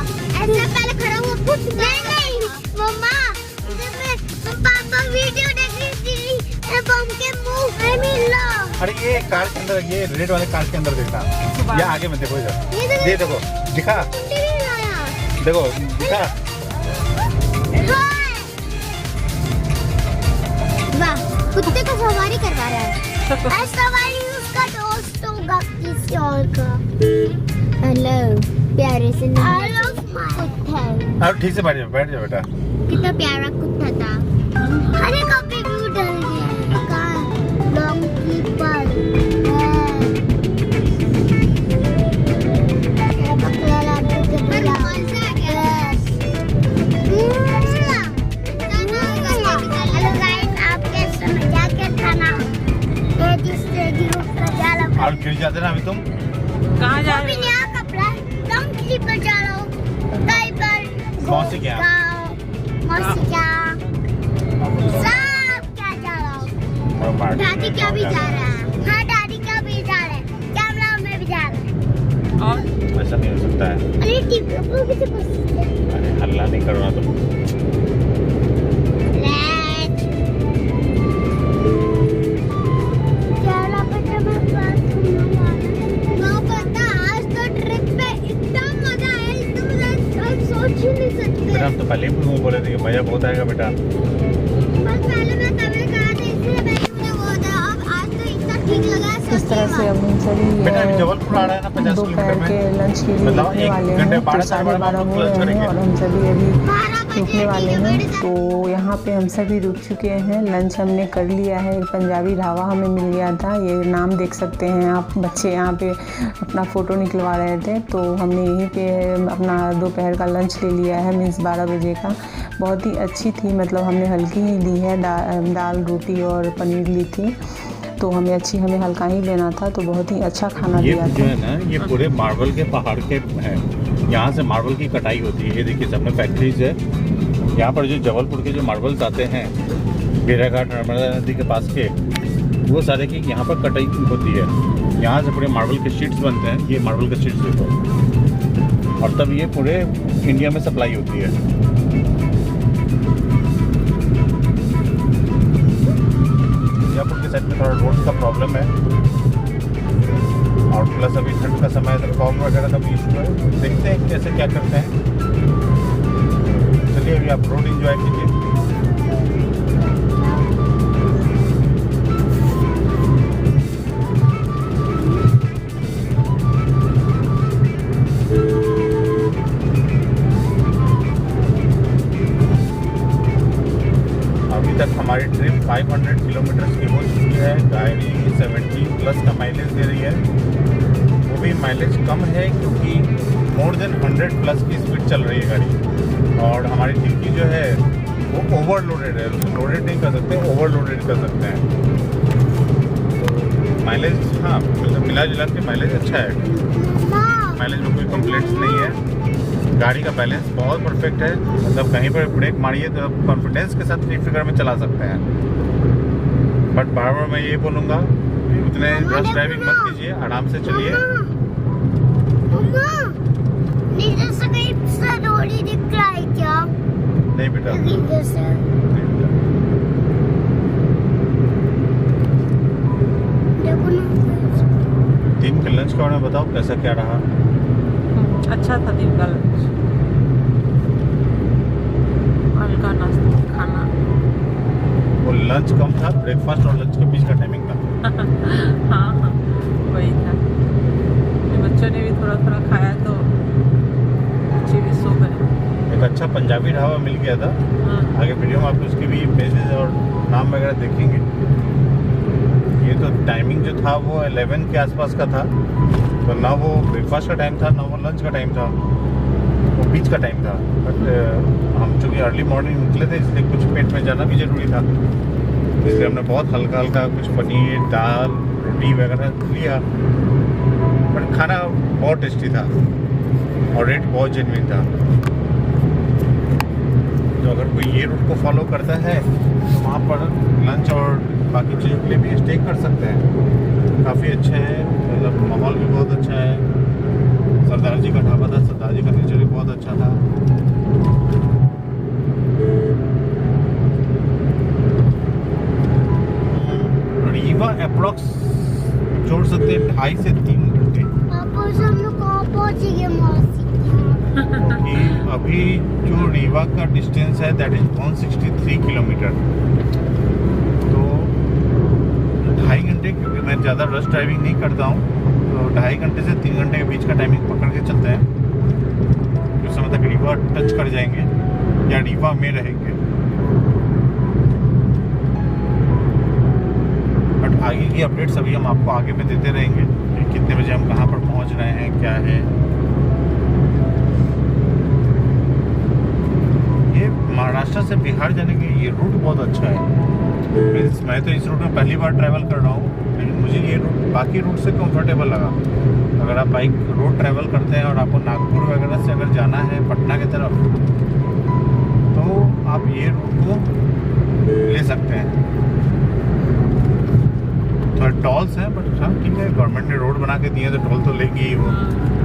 ऐसे पहले खड़ा हुआ कुछ नहीं मम्मा, मैं पापा वीडियो देख रही थी, बम के मुंह में मिला। अरे ये कार के अंदर, ये रेड वाले कार के अंदर देखना, या आगे में देखो इधर, ये देखो दिखा, देखो दिखा। वाह, कुत्ते का सवारी करवा रहा है। सवारी उसका दोस्त होगा किसी और का। हेलो प्यारे से कुत्ता। अब ठीक से बैठ जाओ बेटा। कितना प्यारा कुत्ता था। अरे कभी भी डर गया का डोंकी पर। और गिर जाते ना अभी तुम। कहाँ जा रहे हो? कपड़ा डोंकी पर जा रहा हूँ। कहीं पर मौसी क्या? मौसी क्या? सब क्या जा रहा हूँ। दादी क्या भी जा रहा है। हाँ दादी क्या भी जा रहा है। कैमरा में भी जा रहा है। और ऐसा नहीं हो सकता है। अरे टिप वो किसे पसंद है? अरे हल्ला नहीं करना तुम। बेटा हम तो पहले ही बोले थे कि मजा बहुत आएगा बेटा। इस तरह से अब हम सभी बेटा अभी जबलपुर आ रहा है ना 50 दोपहर किलोमीटर के में। लंच के लिए मतलब रुकने एक वाले घंटे हैं। तो 12:30 हो रहे हैं और हम सभी अभी रुकने वाले हैं। तो यहाँ पे हम सभी रुक चुके हैं। लंच हमने कर लिया है। एक पंजाबी ढाबा हमें मिल गया था, ये नाम देख सकते हैं आप। बच्चे यहाँ पे अपना फ़ोटो निकलवा रहे थे, तो हमने यहीं पे अपना दोपहर का लंच ले लिया है, मीन्स 12 बजे का। बहुत ही अच्छी थी, मतलब हमने हल्की ही ली है, दाल रोटी और पनीर ली थी, तो हमें हल्का ही लेना था। तो बहुत ही अच्छा खाना ये दिया जो था। है ना, ये पूरे मार्बल के पहाड़ के हैं। यहाँ से मार्बल की कटाई होती है। ये देखिए सामने फैक्ट्रीज है। यहाँ पर जो जबलपुर के जो मार्बल्स आते हैं बेराघाट नर्मदा नदी के पास के, वो सारे की यहाँ पर कटाई होती है। यहाँ से पूरे मार्बल के शीट्स बनते हैं। ये मार्बल के शीट्स देखो, और तब ये पूरे इंडिया में सप्लाई होती है। मिर्जापुर के साइड में थोड़ा रोड का प्रॉब्लम है, और प्लस अभी ठंड का समय है तो फॉग वगैरह का भी इशू है। देखते हैं कैसे क्या करते हैं। चलिए अभी आप रोड एंजॉय कीजिए। अभी तक हमारी ट्रिप 500 किलोमीटर की हो चुकी है। गाड़ी 70 प्लस का माइलेज दे रही है। वो भी माइलेज कम है क्योंकि मोर देन 100 प्लस की स्पीड चल रही है गाड़ी। और हमारी डिक्की जो है वो ओवरलोडेड है। उसको लोडेड नहीं कर सकते, ओवरलोडेड कर सकते हैं। तो माइलेज हाँ मतलब मिला जुला के माइलेज अच्छा है। माइलेज में कोई कंप्लेंट्स नहीं है। गाड़ी का बैलेंस बहुत परफेक्ट है, मतलब कहीं पर ब्रेक मारिए तो आप कॉन्फिडेंस के साथ 3 फिगर में चला सकते हैं। बट बार बार मैं ये बोलूँगा उतने रश ड्राइविंग मत कीजिए, आराम से चलिए। नीचे से कहीं से रोड़ी दिख रहा है क्या? नहीं बेटा इधर से नहीं बेटा। देखो ना। दिन के लंच के बारे में बताओ कैसा क्या रहा। अच्छा था दिन का लंच, हल्का नाश्ता खाना। वो लंच कम था, ब्रेकफास्ट और लंच के बीच का टाइमिंग था। हाँ हाँ वही था। मेरे बच्चों ने भी थोड़ा थोड़ा खाया तो बच्चे भी सो गए। एक अच्छा पंजाबी ढाबा मिल गया था। हाँ आगे वीडियो में आप उसकी भी पेजेस और नाम वगैरह देखेंगे। ये तो टाइमिंग जो था वो 11 के आसपास का था, तो ना वो ब्रेकफास्ट का टाइम था ना वो लंच का टाइम था, वो बीच का टाइम था। बट हम चूँकि अर्ली मॉर्निंग निकले थे इसलिए कुछ पेट में जाना भी ज़रूरी था, इसलिए हमने बहुत हल्का हल्का कुछ पनीर दाल रोटी वगैरह लिया। बट खाना बहुत टेस्टी था और रेट बहुत जेन्युइन था। तो अगर कोई ये रूट को फॉलो करता है तो वहाँ पर लंच और बाकी चीज़ों के लिए भी स्टे कर सकते हैं। काफ़ी अच्छे है, मतलब माहौल भी बहुत अच्छा है। सरदार जी का ढाबा था, सरदार जी का नेचर भी बहुत अच्छा था। रीवा अप्रॉक्स जोड़ सकते हैं 2.5 से 3 घंटे। पापा से हम लोग कहाँ पहुँचेंगे मौसी के यहाँ? कि अभी जो रीवा का डिस्टेंस है दैट इज 163 किलोमीटर। तो 2.5 घंटे, क्योंकि मैं ज़्यादा रश ड्राइविंग नहीं करता हूँ, तो 2.5 घंटे से 3 घंटे के बीच का टाइमिंग पकड़ के चलते हैं। उस समय तक रीवा टच कर जाएंगे या रीवा में रहेंगे। बट आगे की अपडेट्स अभी हम आपको आगे में देते रहेंगे कि कितने बजे हम कहाँ पर पहुँच रहे हैं, क्या है। ये महाराष्ट्र से बिहार जाने के ये रूट बहुत अच्छा है। मीन्स मैं तो इस रूट में पहली बार ट्रैवल कर रहा हूँ, लेकिन मुझे ये रूट बाकी रूट से कंफर्टेबल लगा। अगर आप बाइक रोड ट्रैवल करते हैं और आपको नागपुर वगैरह से अगर जाना है पटना की तरफ, तो आप ये रूट को ले सकते हैं। थोड़ा टॉल्स है बट हाँ ठीक है, गवर्नमेंट ने रोड बना के दिए तो टोल तो लेगी ही वो।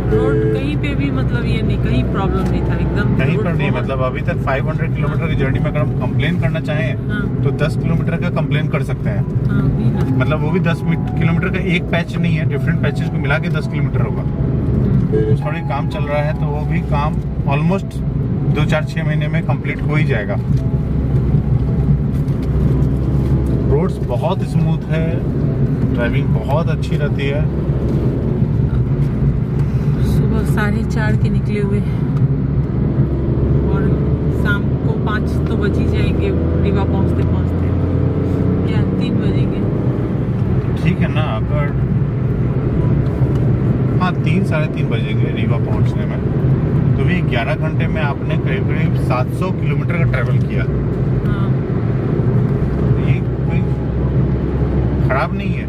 रोड कहीं पे भी मतलब ये नहीं, कहीं प्रॉब्लम नहीं था एकदम। कहीं पर नहीं, मतलब अभी तक 500 किलोमीटर की जर्नी में अगर हम कंप्लेन करना चाहें हाँ तो 10 किलोमीटर का कंप्लेन कर सकते हैं। हाँ वही ना। मतलब वो भी 10 किलोमीटर का एक पैच नहीं है, डिफरेंट पैचेस को मिला के 10 किलोमीटर होगा। थोड़ी काम चल रहा है तो वो भी काम ऑलमोस्ट 2-4-6 महीने में कंप्लीट हो ही जाएगा। रोड्स बहुत स्मूथ है, ड्राइविंग बहुत अच्छी रहती है। सुबह 4:30 के निकले हुए और शाम को 5 तो बज ही जाएंगे रीवा पहुंचते पहुंचते, या 3 बजेंगे। ठीक है ना, अगर हाँ 3-3:30 बजेंगे रीवा पहुंचने में, तो भी 11 घंटे में आपने करीब करीब 700 किलोमीटर का ट्रैवल किया। हाँ ये कोई खराब नहीं है।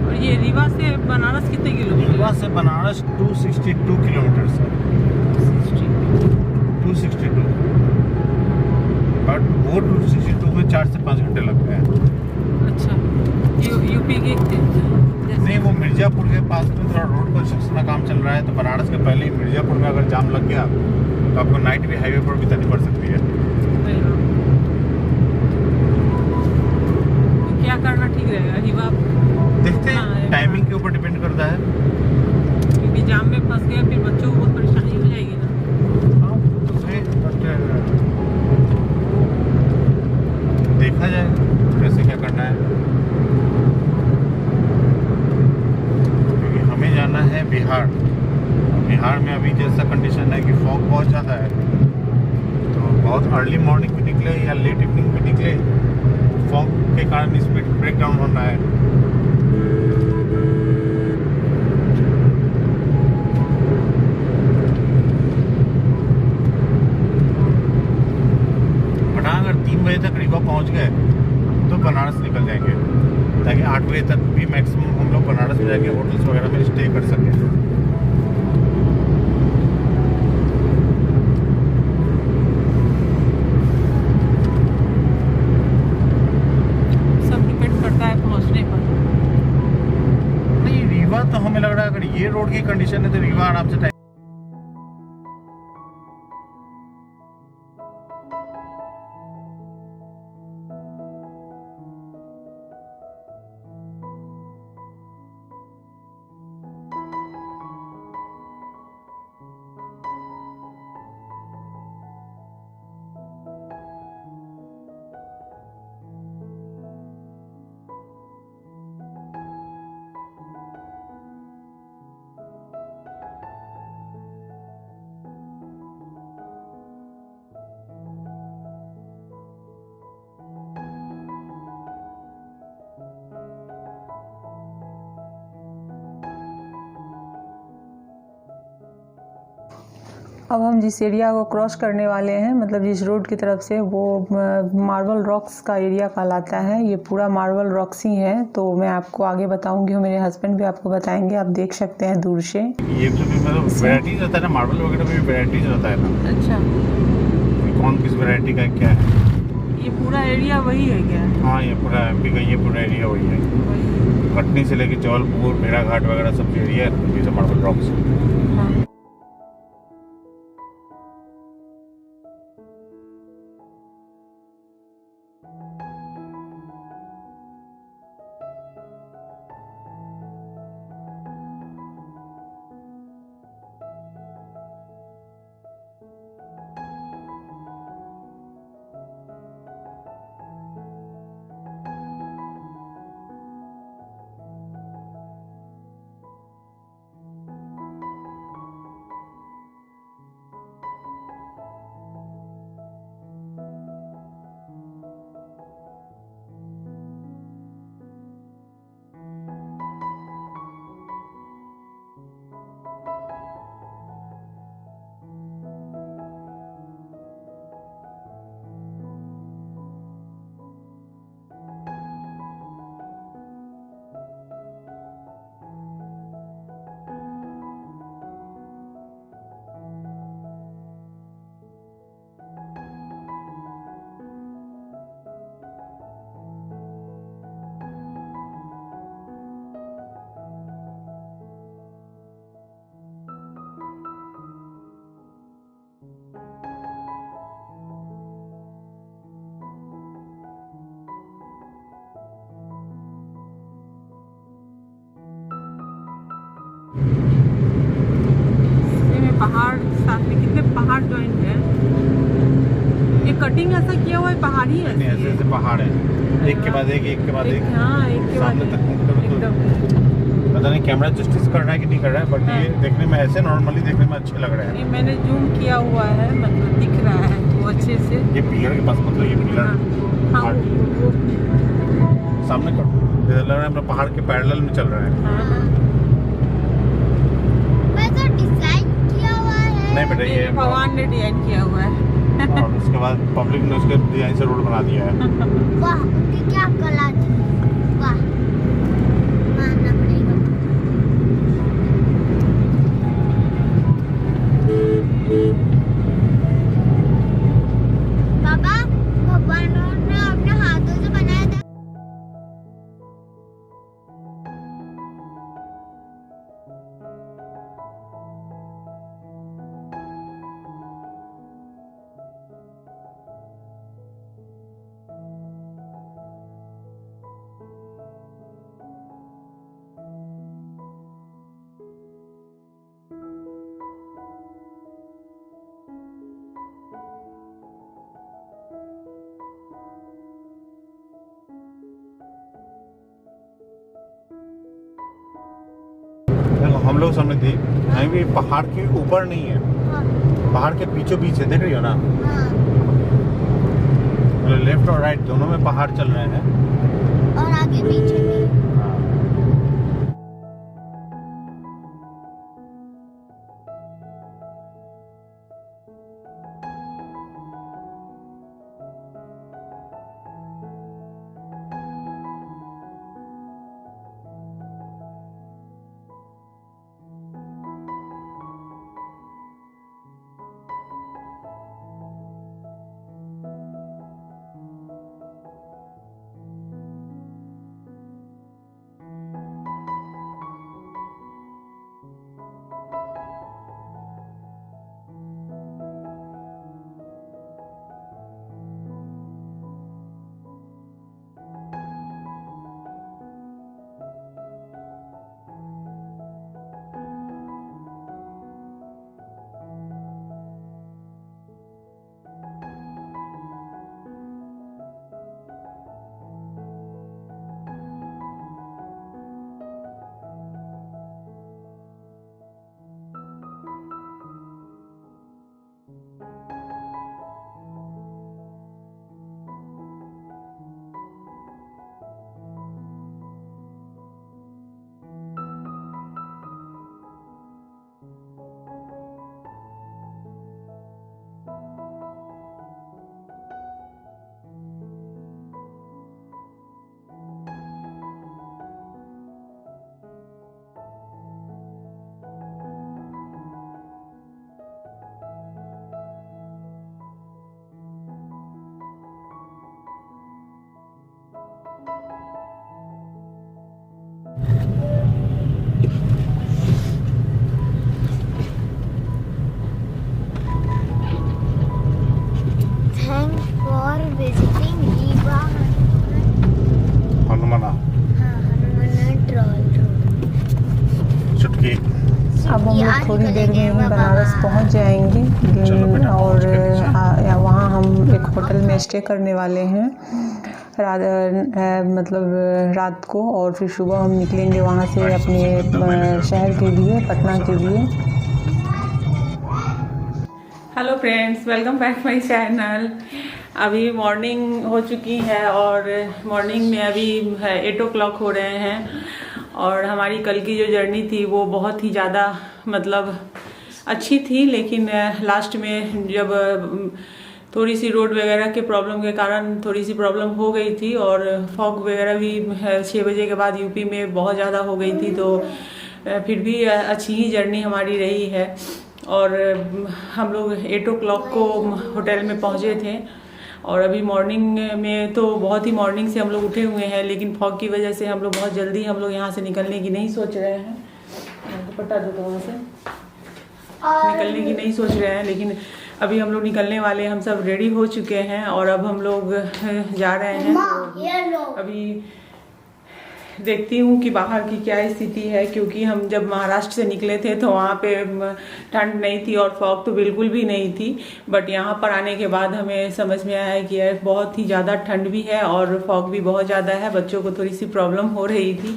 और ये रीवा से बनारस कितने किलोमीटर? रीवा से बनारस 262 किलोमीटर है। 262, बट वो 262 में 4 से 5 घंटे लगते हैं। अच्छा, यूपी के नहीं, वो मिर्जापुर के पास में थोड़ा रोड कंस्ट्रक्शन का काम चल रहा है, तो बनारस के पहले ही मिर्जापुर में अगर जाम लग गया तो आपको नाइट भी हाईवे पर बितानी पड़ सकती है। तो क्या करना ठीक रहेगा? रीवा देखते हैं, टाइमिंग के ऊपर डिपेंड करता है। क्योंकि जाम में फंस गया फिर बच्चों को बहुत परेशानी हो जाएगी ना। हाँ तो सही, बट देखा जाएगा कैसे क्या करना है, क्योंकि हमें जाना है बिहार। बिहार में अभी जैसा कंडीशन है कि फॉग बहुत ज़्यादा है, तो बहुत अर्ली मॉर्निंग भी निकले या लेट इवनिंग भी निकले, फॉग के कारण स्पीड ब्रेक डाउन होना है। बट हाँ, अगर 3 बजे तक रीवा पहुंच गए तो बनारस निकल जाएंगे, ताकि 8 बजे तक भी मैक्सिमम हम लोग बनारस में जाके होटल्स वगैरह में स्टे कर सकें। रीवा तो हमें लग रहा है अगर ये रोड की कंडीशन है तो रीवा आराम से अब हम जिस एरिया को क्रॉस करने वाले हैं, मतलब जिस रोड की तरफ से, वो मार्बल रॉक्स का एरिया कहलाता है। ये पूरा मार्बल रॉक्स ही है। तो मैं आपको आगे बताऊंगी, मेरे हस्बैंड भी आपको बताएंगे, आप देख सकते हैं दूर से। ये तो भी मतलब वैरायटीज होता है ना, मार्बल वगैरह में भी वैरायटीज होता है ना। अच्छा, कौन किस वैरायटी का क्या है? ये पूरा एरिया वही है क्या? हाँ, ये पूरा एमपी का ये पूरा एरिया वही है। कटनी से लेके जबलपुर, भेड़ाघाट वगैरह सब एरिया है, ये सब मार्बल रॉक्स। हाँ। पहाड़ साथ में कितने पहाड़ ज्वाइंट है। ये कटिंग ऐसा किया हुआ है, पहाड़ी है। नहीं, ऐसे ऐसे पहाड़ है, एक के बाद एक, एक के बाद एक। हाँ, एक के बाद सामने एक। तक एकदम। पता नहीं कैमरा जस्टिस कर रहा है कि नहीं कर रहा है, बट हाँ। ये देखने में ऐसे नॉर्मली देखने में अच्छे लग रहे हैं। ये मैंने जूम किया हुआ है, मतलब दिख रहा है वो अच्छे से। ये पिलर के पास, मतलब ये पिलर हाँ, हाँ, वो सामने कर लग रहा है हम लोग पहाड़ के पैरेलल में चल रहे हैं। हाँ। वैसे डिजाइन किया हुआ है। नहीं बेटा, ये भगवान ने डिजाइन किया हुआ है। और उसके बाद पब्लिक ने उसके डिजाइन से रोड बना दिया है। वाह, उनकी क्या कला थी। वाह, मानना पड़ेगा। बाबा, भगवानों ने अपने हाथों से बनाया था। देखो हम लोग सामने थी, कहीं भी पहाड़ के ऊपर नहीं है, हाँ, पहाड़ के बीचों बीच है, देख रही हो ना। हाँ, लेफ्ट और राइट दोनों में पहाड़ चल रहे हैं। और आगे पीछे भी। अब हम लोग थोड़ी देर में ही बनारस पहुंच जाएंगे और वहाँ हम एक होटल में स्टे करने वाले हैं रात को, और फिर सुबह हम निकलेंगे वहाँ से अपने शहर के लिए, पटना के लिए। Hello friends, welcome back my channel. अभी मॉर्निंग हो चुकी है और मॉर्निंग में अभी 8 o'clock हो रहे हैं और हमारी कल की जो जर्नी थी वो बहुत ही ज़्यादा मतलब अच्छी थी, लेकिन लास्ट में जब थोड़ी सी रोड वगैरह के प्रॉब्लम के कारण थोड़ी सी प्रॉब्लम हो गई थी और फॉग वगैरह भी 6 बजे के बाद यूपी में बहुत ज़्यादा हो गई थी, तो फिर भी अच्छी ही जर्नी हमारी रही है। और हम लोग 8 o'clock को होटल में पहुँचे थे और अभी मॉर्निंग में तो बहुत ही मॉर्निंग से हम लोग उठे हुए हैं, लेकिन फॉग की वजह से हम लोग बहुत जल्दी हम लोग यहाँ से निकलने की नहीं सोच रहे हैं। दुपट्टा दो तो वहाँ से निकलने की नहीं सोच रहे हैं, लेकिन अभी हम लोग निकलने वाले, हम सब रेडी हो चुके हैं और अब हम लोग जा रहे हैं। तो अभी देखती हूँ कि बाहर की क्या स्थिति है, क्योंकि हम जब महाराष्ट्र से निकले थे तो वहाँ पे ठंड नहीं थी और फॉग तो बिल्कुल भी नहीं थी, बट यहाँ पर आने के बाद हमें समझ में आया है कि बहुत ही ज़्यादा ठंड भी है और फॉग भी बहुत ज़्यादा है। बच्चों को थोड़ी सी प्रॉब्लम हो रही थी,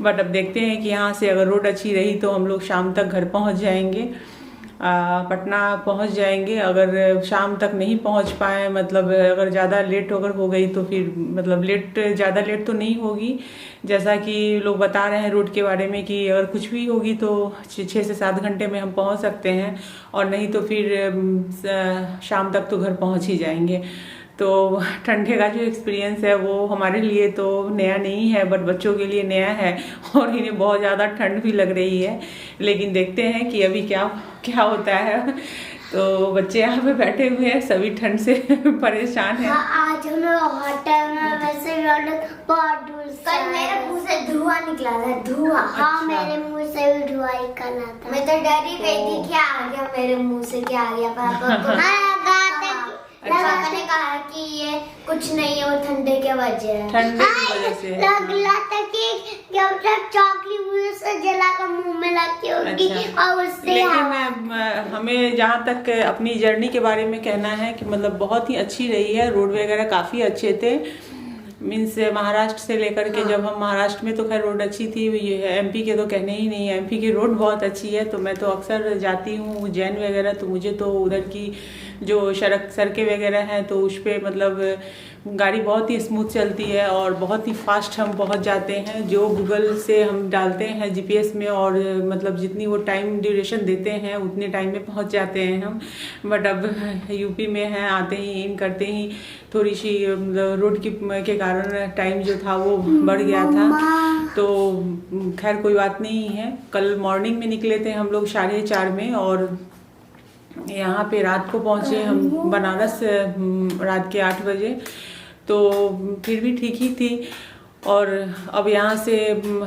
बट अब देखते हैं कि यहाँ से अगर रोड अच्छी रही तो हम लोग शाम तक घर पहुँच जाएंगे, पटना पहुंच जाएंगे। अगर शाम तक नहीं पहुंच पाए, मतलब अगर ज़्यादा लेट अगर हो गई तो फिर मतलब ज़्यादा लेट तो नहीं होगी, जैसा कि लोग बता रहे हैं रोड के बारे में कि अगर कुछ भी होगी तो 6 से 7 घंटे में हम पहुंच सकते हैं, और नहीं तो फिर शाम तक तो घर पहुंच ही जाएंगे। तो ठंडे का जो एक्सपीरियंस है वो हमारे लिए तो नया नहीं है, बट बच्चों के लिए नया है और इन्हें बहुत ज़्यादा ठंड भी लग रही है, लेकिन देखते हैं कि अभी क्या क्या होता है। तो बच्चे यहाँ पे बैठे हुए हैं, सभी ठंड से परेशान हैं। आज हम लोग होटल में वैसे बहुत दूर से, कल मेरे मुंह से धुआं निकला था, धुआं। हाँ, मेरे मुंह से भी धुआं निकला था। मैं तो डरी गई थी क्या आ गया मेरे मुंह से, क्या आ गया पापा को। पापा ने कहा कि ये कुछ नहीं है, वो ठंडे के वजह से लगा था कि जब तक चौकी मुंह से जला कर मुंह में लगती होगी। अच्छा। और उससे लेकिन हमें जहाँ तक अपनी जर्नी के बारे में कहना है कि मतलब बहुत ही अच्छी रही है, रोड वगैरह काफ़ी अच्छे थे, मीन्स महाराष्ट्र से लेकर के। जब हम महाराष्ट्र में तो खैर रोड अच्छी थी, ये एमपी के तो कहने ही नहीं है, एमपी की रोड बहुत अच्छी है। तो मैं तो अक्सर जाती हूँ उज्जैन वगैरह, तो मुझे तो उधर की जो सड़कें वगैरह हैं तो उस पर मतलब गाड़ी बहुत ही स्मूथ चलती है और बहुत ही फास्ट हम पहुंच जाते हैं। जो गूगल से हम डालते हैं जीपीएस में और मतलब जितनी वो टाइम ड्यूरेशन देते हैं उतने टाइम में पहुंच जाते हैं हम। बट अब यूपी में हैं, आते ही इन करते ही थोड़ी सी रोड के कारण टाइम जो था वो बढ़ गया था। तो खैर कोई बात नहीं है। कल मॉर्निंग में निकले थे हम लोग 4:30 में और यहाँ पे रात को पहुँचे हम बनारस रात के 8 बजे, तो फिर भी ठीक ही थी। और अब यहाँ से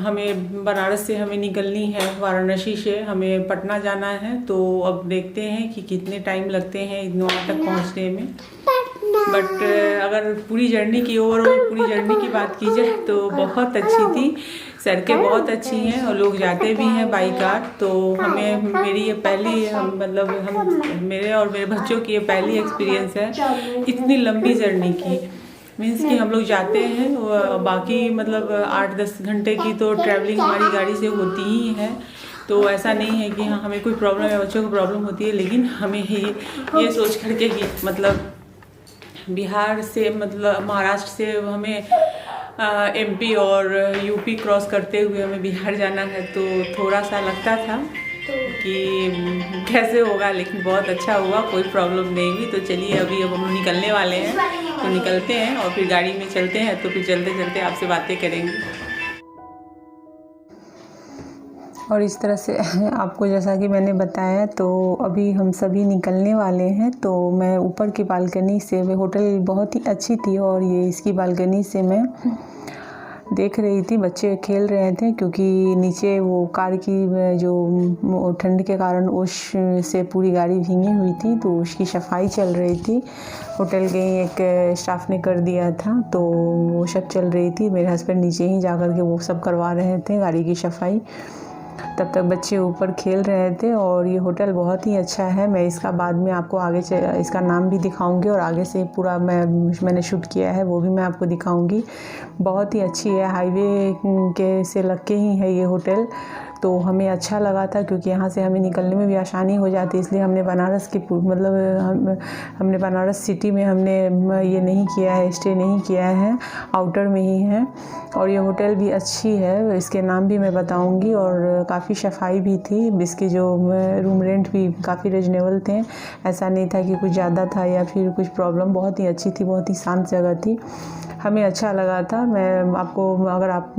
हमें बनारस से हमें निकलनी है, वाराणसी से हमें पटना जाना है। तो अब देखते हैं कि कितने टाइम लगते हैं वहाँ तक पहुँचने में। बट अगर पूरी जर्नी की ओवरऑल पूरी जर्नी की बात की जाए तो बहुत अच्छी थी। सड़कें बहुत अच्छी हैं और लोग जाते भी हैं बाई कार। तो हमें मेरी ये पहली मेरे और मेरे बच्चों की ये पहली एक्सपीरियंस है इतनी लंबी जर्नी की। मीन्स कि हम लोग जाते हैं, बाकी मतलब 8-10 घंटे की तो ट्रैवलिंग हमारी गाड़ी से होती ही है। तो ऐसा नहीं है कि हाँ हमें कोई प्रॉब्लम है, बच्चों को प्रॉब्लम होती है, लेकिन हमें ये सोच करके कि मतलब बिहार से मतलब महाराष्ट्र से हमें एमपी और यूपी क्रॉस करते हुए हमें बिहार जाना है, तो थोड़ा सा लगता था कि कैसे होगा, लेकिन बहुत अच्छा हुआ, कोई प्रॉब्लम नहीं हुई। तो चलिए अभी अब हम निकलने वाले हैं, तो निकलते हैं और फिर गाड़ी में चलते हैं, तो फिर चलते चलते आपसे बातें करेंगे। और इस तरह से आपको जैसा कि मैंने बताया, तो अभी हम सभी निकलने वाले हैं। तो मैं ऊपर की बालकनी से, वे होटल बहुत ही अच्छी थी और ये इसकी बालकनी से मैं देख रही थी, बच्चे खेल रहे थे क्योंकि नीचे वो कार की जो ठंड के कारण ओस से पूरी गाड़ी भीगी हुई थी, तो उसकी सफाई चल रही थी। होटल के एक स्टाफ ने कर दिया था, तो वो सब चल रही थी। मेरे हस्बैंड नीचे ही जा कर के वो सब करवा रहे थे गाड़ी की सफाई। तब तक बच्चे ऊपर खेल रहे थे। और ये होटल बहुत ही अच्छा है। मैं इसका बाद में आपको आगे इसका नाम भी दिखाऊंगी और आगे से पूरा मैंने शूट किया है वो भी मैं आपको दिखाऊंगी। बहुत ही अच्छी है, हाईवे के से लग के ही है ये होटल। तो हमें अच्छा लगा था क्योंकि यहाँ से हमें निकलने में भी आसानी हो जाती, इसलिए हमने बनारस की हमने बनारस सिटी में हमने ये नहीं किया है, स्टे नहीं किया है, आउटर में ही है। और ये होटल भी अच्छी है, इसके नाम भी मैं बताऊंगी। और काफ़ी सफाई भी थी, इसके जो रूम रेंट भी काफ़ी रीजनेबल थे, ऐसा नहीं था कि कुछ ज़्यादा था या फिर कुछ प्रॉब्लम। बहुत ही अच्छी थी, बहुत ही शांत जगह थी, हमें अच्छा लगा था। मैं आपको, अगर आप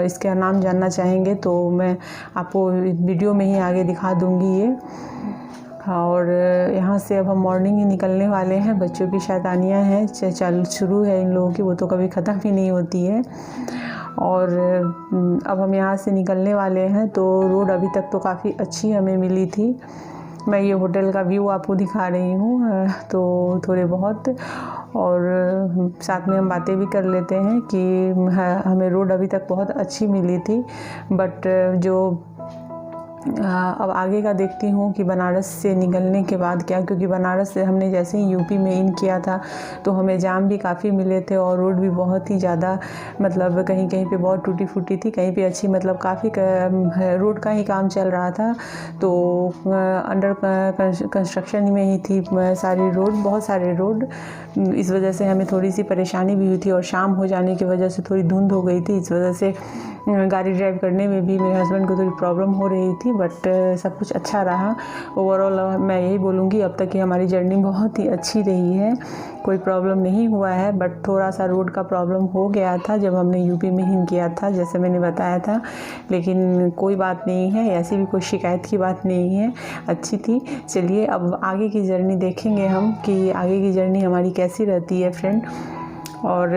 इसका नाम जानना चाहेंगे तो मैं आपको वीडियो में ही आगे दिखा दूंगी ये। और यहाँ से अब हम मॉर्निंग ही निकलने वाले हैं। बच्चों की शैतानियाँ हैं, चल शुरू है इन लोगों की, वो तो कभी ख़त्म ही नहीं होती है। और अब हम यहाँ से निकलने वाले हैं। तो रोड अभी तक तो काफ़ी अच्छी हमें मिली थी। मैं ये होटल का व्यू आपको दिखा रही हूँ तो थोड़े बहुत, और साथ में हम बातें भी कर लेते हैं कि हमें रोड अभी तक बहुत अच्छी मिली थी। बट जो अब आगे का देखती हूँ कि बनारस से निकलने के बाद क्या, क्योंकि बनारस से हमने जैसे ही यूपी में इन किया था तो हमें जाम भी काफ़ी मिले थे और रोड भी बहुत ही ज़्यादा, मतलब कहीं कहीं पे बहुत टूटी फूटी थी, कहीं पे अच्छी, मतलब काफ़ी रोड का ही काम चल रहा था। तो अंडर कंस्ट्रक्शन में ही थी सारी रोड, बहुत सारे रोड। इस वजह से हमें थोड़ी सी परेशानी भी हुई थी और शाम हो जाने की वजह से थोड़ी धुंध हो गई थी। इस वजह से गाड़ी ड्राइव करने में भी मेरे हस्बैंड को थोड़ी प्रॉब्लम हो रही थी। बट सब कुछ अच्छा रहा ओवरऑल। मैं यही बोलूँगी अब तक की हमारी जर्नी बहुत ही अच्छी रही है, कोई प्रॉब्लम नहीं हुआ है। बट थोड़ा सा रोड का प्रॉब्लम हो गया था जब हमने यूपी में ही किया था, जैसे मैंने बताया था, लेकिन कोई बात नहीं है, ऐसी भी कोई शिकायत की बात नहीं है, अच्छी थी। चलिए अब आगे की जर्नी देखेंगे हम कि आगे की जर्नी हमारी कैसी रहती है फ्रेंड। और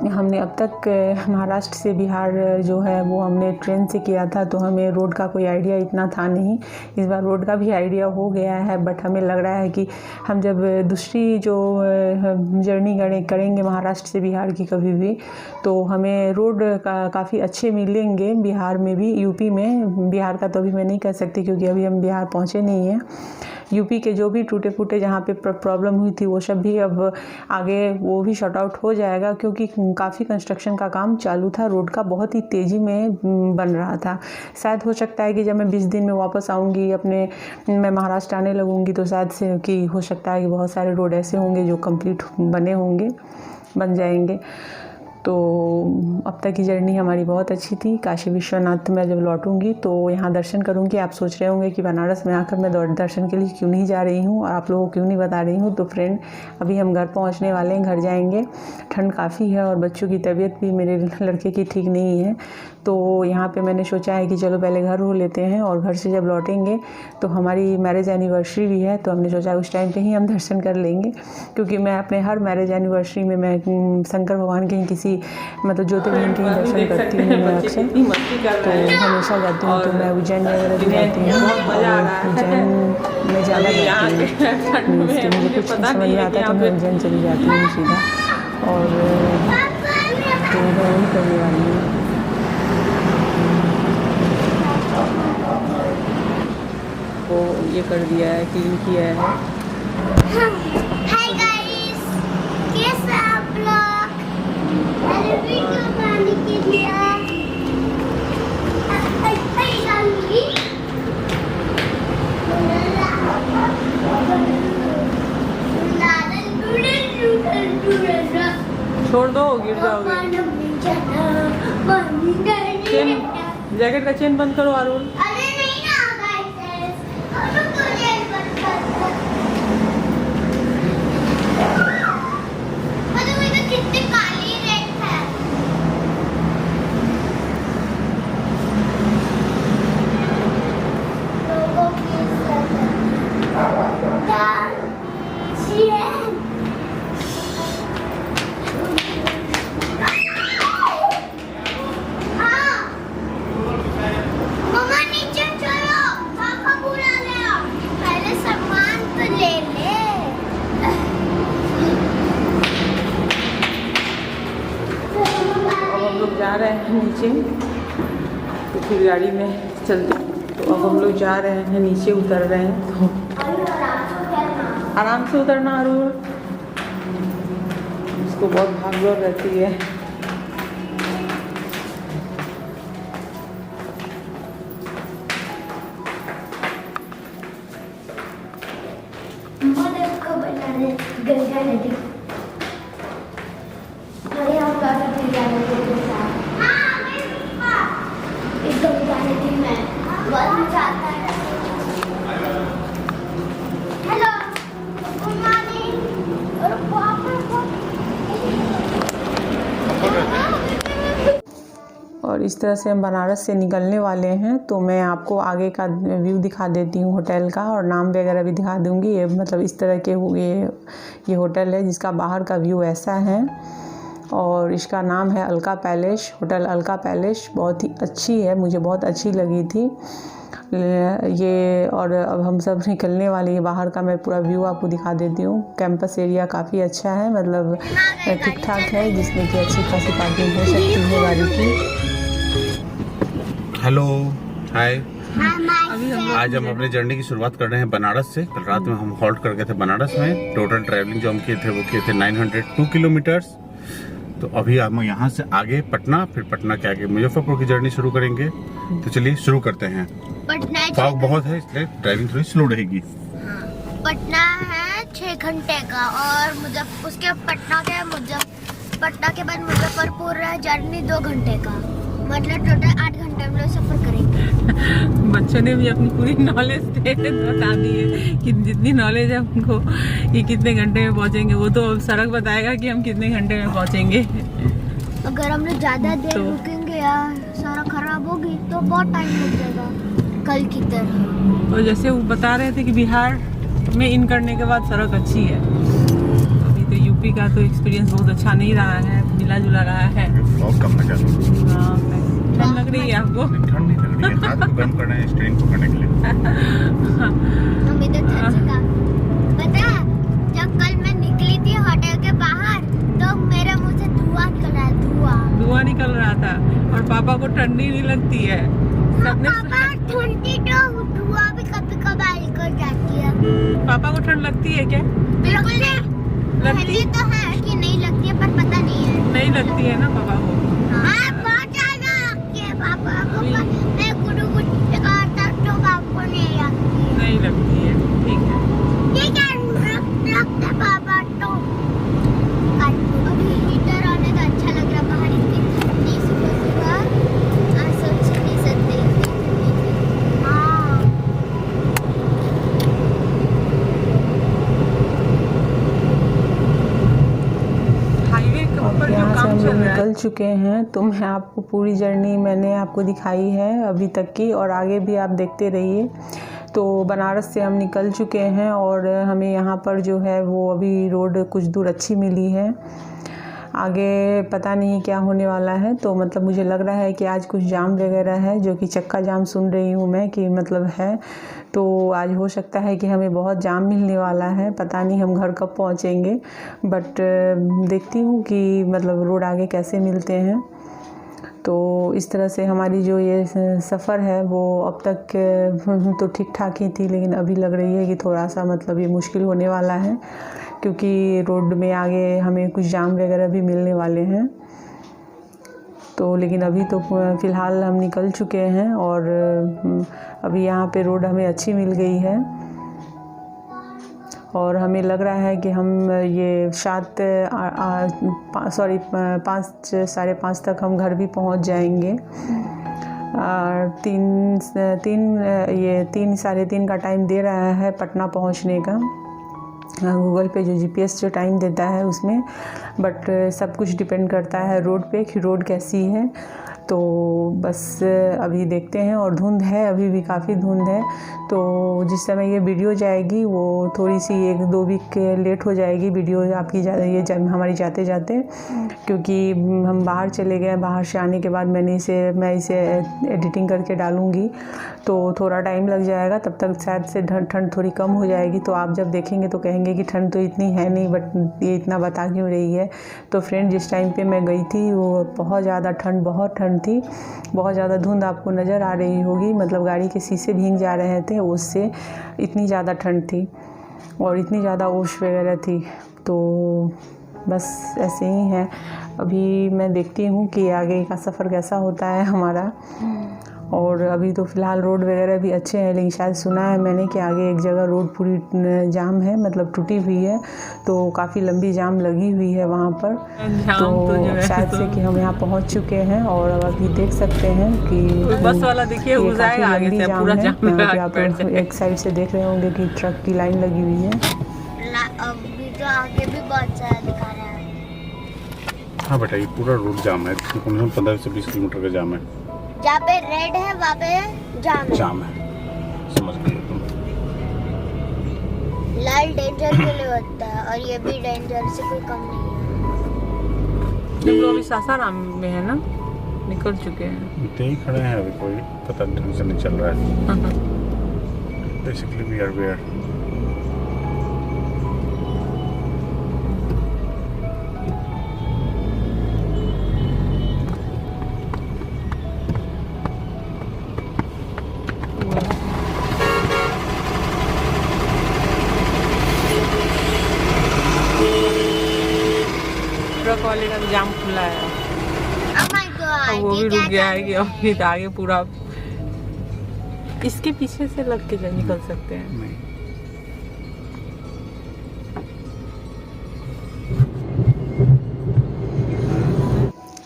हमने अब तक महाराष्ट्र से बिहार जो है वो हमने ट्रेन से किया था, तो हमें रोड का कोई आइडिया इतना था नहीं। इस बार रोड का भी आइडिया हो गया है, बट हमें लग रहा है कि हम जब दूसरी जो जर्नी करेंगे महाराष्ट्र से बिहार की कभी भी, तो हमें रोड काफ़ी अच्छे मिलेंगे बिहार में भी, यूपी में। बिहार का तो अभी मैं नहीं कह सकती क्योंकि अभी हम बिहार पहुँचे नहीं हैं। यूपी के जो भी टूटे फूटे जहाँ पे प्रॉब्लम हुई थी वो सब भी अब आगे वो भी शॉर्ट आउट हो जाएगा, क्योंकि काफ़ी कंस्ट्रक्शन का काम चालू था, रोड का बहुत ही तेज़ी में बन रहा था। शायद हो सकता है कि जब मैं 20 दिन में वापस आऊँगी मैं महाराष्ट्र आने लगूँगी तो शायद से कि हो सकता है कि बहुत सारे रोड ऐसे होंगे जो कंप्लीट बन जाएंगे। तो अब तक की जर्नी हमारी बहुत अच्छी थी। काशी विश्वनाथ में जब लौटूंगी तो यहाँ दर्शन करूँगी। आप सोच रहे होंगे कि बनारस में आकर मैं दर्शन के लिए क्यों नहीं जा रही हूँ और आप लोगों को क्यों नहीं बता रही हूँ। तो फ्रेंड अभी हम घर पहुँचने वाले हैं, घर जाएंगे, ठंड काफ़ी है और बच्चों की तबीयत भी मेरे लड़के की ठीक नहीं है। तो यहाँ पे मैंने सोचा है कि चलो पहले घर हो लेते हैं और घर से जब लौटेंगे तो हमारी मैरिज एनिवर्सरी भी है, तो हमने सोचा उस टाइम पे ही हम दर्शन कर लेंगे, क्योंकि मैं अपने हर मैरिज एनिवर्सरी में मैं शंकर भगवान के किसी मतलब ज्योतिर्लिंग के ही दर्शन करती हूँ मैं अक्सर। तो हमेशा जाती हूँ, तो मैं उज्जैन वगैरह भी जाती हूँ और उज्जैन में ज़्यादा जाती हूँ। मुझे कुछ समझ में आता तो मैं उज्जैन चली जाती हूँ सीधा, और तो मैं वही करने वाली हूँ। वो ये कर दिया है, क्लीन किया है। हाय गाइस, कैसे आप लोग? मेरे वीडियो बनाने के लिए छोड़ दो, गिर जाओगे। चेन, जैकेट का चेन बंद करो आरुण। अरे नहीं ना गाइस, रुको चेन बंद कर। मतलब इधर कितने काली रेड है। लोगों की चेन जा रहे हैं नीचे, फिर गाड़ी में चलते। तो अब हम लोग जा रहे हैं, नीचे उतर रहे हैं। तो आराम से उतरना अरुण, उसको बहुत भागदौड़ रहती है। गंगा नदी गंगा नदी में बहुत मजा आता है। Hello, good morning. और इस तरह से हम बनारस से निकलने वाले हैं। तो मैं आपको आगे का व्यू दिखा देती हूँ होटल का, और नाम वगैरह भी दिखा दूँगी। ये मतलब इस तरह के ये होटल है जिसका बाहर का व्यू ऐसा है, और इसका नाम है Alka palace, hotel Alka palace. बहुत ही अच्छी है, मुझे बहुत अच्छी लगी थी ये। और अब हम सब निकलने वाले हैं। बाहर का मैं पूरा व्यू आपको दिखा देती हूँ। कैंपस एरिया काफ़ी अच्छा है, मतलब ठीक ठाक है, जिसमें कि अच्छी खासी पार्किंग हो सकती है गाड़ी की। हेलो, हाय। अभी आज हम अपने जर्नी की शुरुआत कर रहे हैं बनारस से। कल रात में हम हॉल्ट कर गए थे बनारस में। टोटल ट्रैवलिंग जो हम किए थे वो किए थे 902 किलोमीटर्स। तो अभी हम यहाँ से आगे पटना, फिर पटना के आगे मुजफ्फरपुर की जर्नी शुरू करेंगे। तो चलिए शुरू करते हैं। फॉग बहुत है इसलिए ड्राइविंग थोड़ी स्लो रहेगी। पटना है 6 घंटे का, और उसके पटना के बाद मुजफ्फरपुर है जर्नी 2 घंटे का, मतलब टोटल 8 घंटे में सफर करेंगे। बच्चों ने भी अपनी पूरी नॉलेज बता दी है कि जितनी नॉलेज है उनको ये कितने घंटे में पहुंचेंगे। वो तो सड़क बताएगा कि हम कितने घंटे में पहुंचेंगे। अगर हम लोग ज्यादा देर रुकेंगे या सड़क खराब होगी तो बहुत टाइम लग जाएगा कल की तरह। तो जैसे वो बता रहे थे कि बिहार में इन करने के बाद सड़क अच्छी है। अभी तो यूपी का तो एक्सपीरियंस बहुत अच्छा नहीं रहा है, मिला जुला रहा है। कम लगा। हाँ, ठंड लग रही है आपको? ठंड नहीं लग रही है, हाथ को गर्म करना है स्टीयरिंग पकड़ने के लिए। हम इधर ठंड पता है, जब कल मैं निकली थी होटल के बाहर तो मेरे मुंह से धुआं निकल रहा था, और पापा को ठंडी नहीं लगती है। सबने ठंडी तो धुआं भी कभी कभार निकल जाती है। पापा को ठंड लगती है क्या? बिल्कुल नहीं लगती तो है कि नहीं लगती है, पर पता नहीं है। नहीं लगती है ना पापा को? हाँ, बहुत ज्यादा लगती है पापा को। मैं कुछ करता तो पापा को नहीं लगती। नहीं लगती है, ठीक है। लगता है पापा तो। अभी हीटर आने का अच्छा लग रहा है, बाहर इतनी ठंडी सुबह सोच नहीं सकते इतनी ठंडी। हाँ, हाईवे के ऊपर जो यहाँ से काम हम चल लोग रहा है। निकल चुके हैं। तो मैं आपको पूरी जर्नी मैंने आपको दिखाई है अभी तक की, और आगे भी आप देखते रहिए। तो बनारस से हम निकल चुके हैं, और हमें यहाँ पर जो है वो अभी रोड कुछ दूर अच्छी मिली है। आगे पता नहीं क्या होने वाला है। तो मतलब मुझे लग रहा है कि आज कुछ जाम वगैरह है, जो कि चक्का जाम सुन रही हूँ मैं कि मतलब है। तो आज हो सकता है कि हमें बहुत जाम मिलने वाला है। पता नहीं हम घर कब पहुँचेंगे, बट देखती हूँ कि मतलब रोड आगे कैसे मिलते हैं। तो इस तरह से हमारी जो ये सफ़र है वो अब तक तो ठीक ठाक ही थी, लेकिन अभी लग रही है कि थोड़ा सा मतलब ये मुश्किल होने वाला है, क्योंकि रोड में आगे हमें कुछ जाम वगैरह भी मिलने वाले हैं। तो लेकिन अभी तो फ़िलहाल हम निकल चुके हैं, और अभी यहाँ पे रोड हमें अच्छी मिल गई है, और हमें लग रहा है कि हम ये 5 साढ़े 5 तक हम घर भी पहुँच जाएंगे। 3 साढ़े 3 का टाइम दे रहा है पटना पहुँचने का, गूगल पे जो जीपीएस जो टाइम देता है उसमें। बट सब कुछ डिपेंड करता है रोड पे कि रोड कैसी है। तो बस अभी देखते हैं। और धुंध है, अभी भी काफ़ी धुंध है। तो जिस समय ये वीडियो जाएगी वो थोड़ी सी 1-2 वीक लेट हो जाएगी वीडियो आपकी हमारी जाते जाते, क्योंकि हम बाहर चले गए। बाहर से आने के बाद मैं इसे एडिटिंग करके डालूँगी, तो थोड़ा टाइम लग जाएगा। तब तक शायद से ठंड थोड़ी कम हो जाएगी। तो आप जब देखेंगे तो कहेंगे कि ठंड तो इतनी है नहीं, बट ये इतना बता क्यों रही है। तो फ्रेंड, जिस टाइम पे मैं गई थी वो बहुत ज़्यादा ठंड ठंड थी, बहुत ज़्यादा धुंध आपको नज़र आ रही होगी, मतलब गाड़ी के शीशे भीग जा रहे थे, उससे इतनी ज़्यादा ठंड थी और इतनी ज़्यादा ओश वगैरह थी। तो बस ऐसे ही है। अभी मैं देखती हूँ कि आगे का सफ़र कैसा होता है हमारा। और अभी तो फ़िलहाल रोड वगैरह भी अच्छे हैं, लेकिन शायद सुना है मैंने कि आगे एक जगह रोड पूरी जाम है, मतलब टूटी हुई है, तो काफ़ी लंबी जाम लगी हुई है वहाँ पर। तो शायद से कि हम यहाँ पहुँच चुके हैं और अब अभी देख सकते हैं कि बस वाला देखिए ये जाएगा काफ़ी आगे लंबी से जाम पूरा है। जाम यहाँ पे लगा आप के बैठ जाए। एक साइड से देख रहे होंगे कि ट्रक की लाइन लगी हुई है। अभी तो आगे भी बहुत सारा दिखा रहा है। हाँ बेटा, ये पूरा रूट जाम है, कम से कम 15 से 20 किलोमीटर का जाम है। जहाँ पे रेड है वहाँ पे जाम है। समझ गए तुम। लाल डेंजर के लिए होता है और ये भी डेंजर से कोई कम नहीं है। हम लोग अभी सासाराम में है ना, निकल चुके हैं। इतने ही खड़े हैं, अभी कोई पता ढंग से नहीं चल रहा है। Basically we are where. Truck वाले का जाम खुला है, Oh my God, वो ये भी क्या रुक गया है जाम कि अभी तो आगे पूरा इसके पीछे से लग के निकल सकते हैं। नहीं,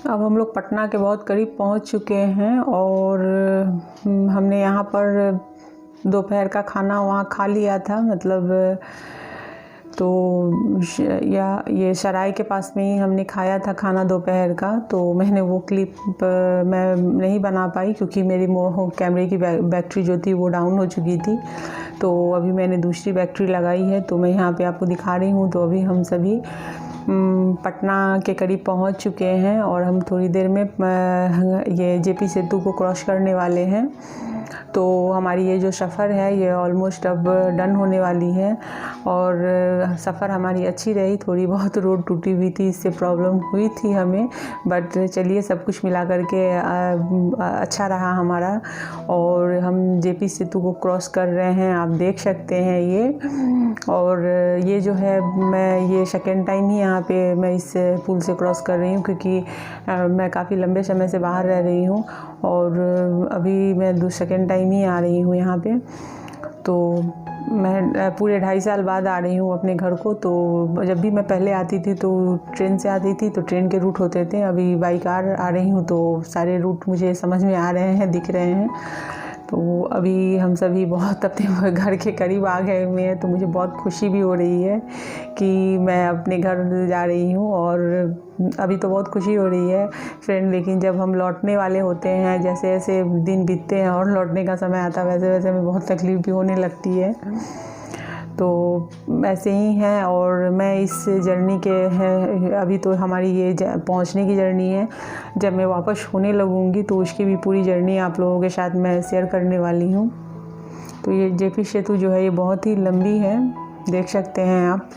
अब हम लोग पटना के बहुत करीब पहुंच चुके हैं और हमने यहाँ पर दोपहर का खाना वहाँ खा लिया था, मतलब तो ये सराय के पास में ही हमने खाया था खाना दोपहर का। तो मैंने वो क्लिप मैं नहीं बना पाई क्योंकि मेरी कैमरे की बैटरी जो थी वो डाउन हो चुकी थी। तो अभी मैंने दूसरी बैटरी लगाई है, तो मैं यहाँ पे आपको दिखा रही हूँ। तो अभी हम सभी पटना के करीब पहुँच चुके हैं और हम थोड़ी देर में ये जेपी सेतु को क्रॉस करने वाले हैं। तो हमारी ये जो सफ़र है ये ऑलमोस्ट अब डन होने वाली है और सफ़र हमारी अच्छी रही। थोड़ी बहुत रोड टूटी हुई थी, इससे प्रॉब्लम हुई थी हमें, बट चलिए सब कुछ मिला करके अच्छा रहा हमारा। और हम जेपी सेतु को क्रॉस कर रहे हैं, आप देख सकते हैं ये। और ये जो है मैं ये सेकेंड टाइम ही यहाँ पे मैं इस पुल से क्रॉस कर रही हूँ क्योंकि मैं काफ़ी लंबे समय से बाहर रह रही हूँ और अभी मैं सेकेंड टाइम ही आ रही हूँ यहाँ पे। तो मैं पूरे 2.5 साल बाद आ रही हूँ अपने घर को। तो जब भी मैं पहले आती थी तो ट्रेन से आती थी, तो ट्रेन के रूट होते थे। अभी बाई कार आ रही हूँ तो सारे रूट मुझे समझ में आ रहे हैं, दिख रहे हैं। तो अभी हम सभी बहुत अपने घर के करीब आ गए हुए हैं, तो मुझे बहुत खुशी भी हो रही है कि मैं अपने घर जा रही हूँ। और अभी तो बहुत खुशी हो रही है फ्रेंड, लेकिन जब हम लौटने वाले होते हैं, जैसे जैसे दिन बीतते हैं और लौटने का समय आता है, वैसे वैसे हमें बहुत तकलीफ़ भी होने लगती है। तो ऐसे ही है। और मैं इस जर्नी के है, अभी तो हमारी ये पहुंचने की जर्नी है। जब मैं वापस होने लगूंगी तो उसकी भी पूरी जर्नी आप लोगों के साथ मैं शेयर करने वाली हूँ। तो ये जेपी सेतु जो है ये बहुत ही लंबी है, देख सकते हैं आप,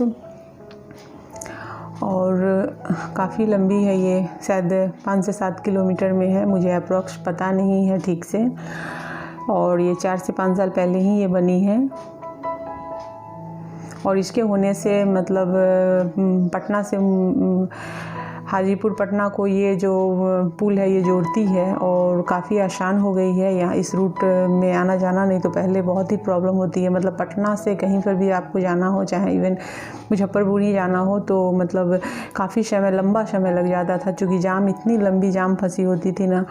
और काफ़ी लंबी है। ये शायद 5 से 7 किलोमीटर में है, मुझे अप्रॉक्स पता नहीं है ठीक से। और ये 4 से 5 साल पहले ही ये बनी है। और इसके होने से मतलब पटना से हाजीपुर पटना को ये जो पुल है ये जोड़ती है और काफ़ी आसान हो गई है यहाँ इस रूट में आना जाना। नहीं तो पहले बहुत ही प्रॉब्लम होती है, मतलब पटना से कहीं पर भी आपको जाना हो, चाहे इवन मुजफ्फरपुर ही जाना हो, तो मतलब काफ़ी लंबा समय लग जाता था, क्योंकि जाम इतनी लंबी जाम फंसी होती थी ना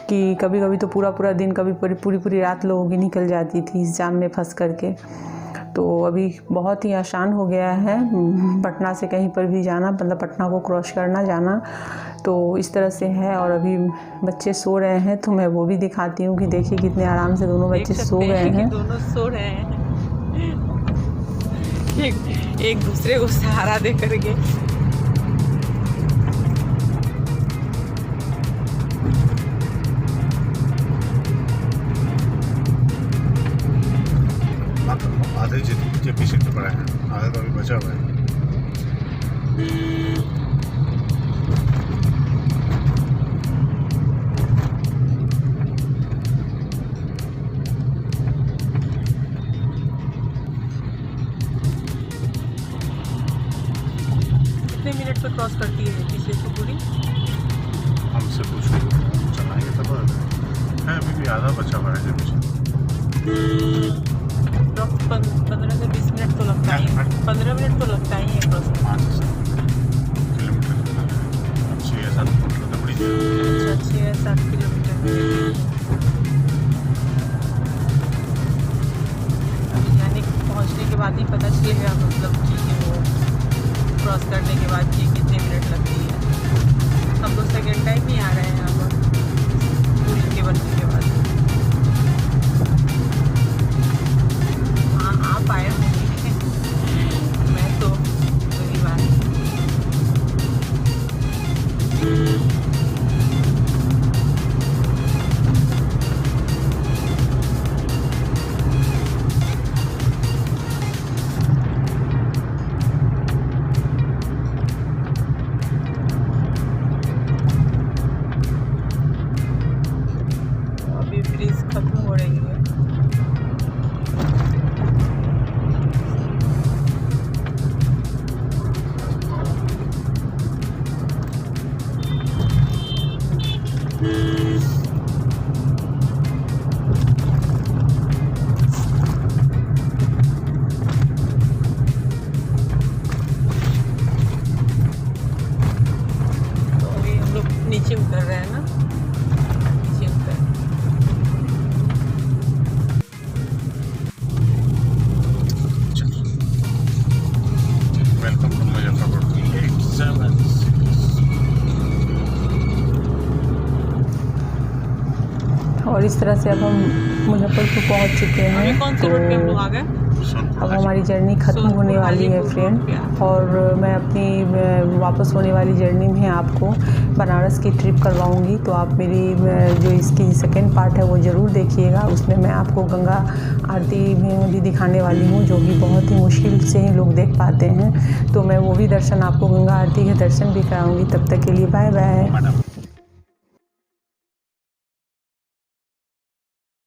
कि कभी कभी तो पूरा दिन, कभी पूरी रात लोगों की निकल जाती थी इस जाम में फंस करके। तो अभी बहुत ही आसान हो गया है पटना से कहीं पर भी जाना, मतलब पटना को क्रॉस करना जाना। तो इस तरह से है। और अभी बच्चे सो रहे हैं, तो मैं वो भी दिखाती हूँ कि देखिए कितने आराम से दोनों बच्चे सो गए हैं। दोनों सो रहे हैं एक दूसरे को सहारा दे करके। आधे जेपी सेतु पर है, आधा तो अभी बचा हुआ है। पे क्रॉस करती है पीछे से पूरी? हमसे पूछो, चलाएंगे तब है, अभी भी आधा बचा हुआ है पीछे। 15 से 20 मिनट तो लगता ही है, 15 मिनट तो लगता ही है क्रॉस। 5 से 7 किलोमीटर, 6 या 7 किलोमीटर तो बड़ी देर। अच्छा 6 या 7 किलोमीटर यानी पहुंचने के बाद ही पता चलेगा, मतलब कि वो क्रॉस करने के बाद कि कितने मिनट लगती है। हम लोग सेकेंड टाइम ही आ रहे हैं यहाँ पर पुल के बनने के बाद। हाँ आप आए होंगे, मैं तो पहली बार। अभी ब्रिज खत्म हो रही है। तो अभी हम लोग नीचे उतर रहे हैं ना, नीचे उतर। Welcome to Muzaffarpur. और इस तरह से अब हम मुजफ्फरपुर पहुंच चुके अभी हैं। कौन से रोड पे हम लोग आ गए? अब हमारी जर्नी ख़त्म होने वाली है फ्रेंड, और मैं अपनी वापस होने वाली जर्नी में आपको बनारस की ट्रिप करवाऊंगी। तो आप मेरी जो इसकी सेकंड पार्ट है वो ज़रूर देखिएगा। उसमें मैं आपको गंगा आरती भी दिखाने वाली हूँ, जो कि बहुत ही मुश्किल से ही लोग देख पाते हैं। तो मैं वो भी दर्शन, आपको गंगा आरती के दर्शन भी कराऊँगी। तब तक के लिए बाय बाय।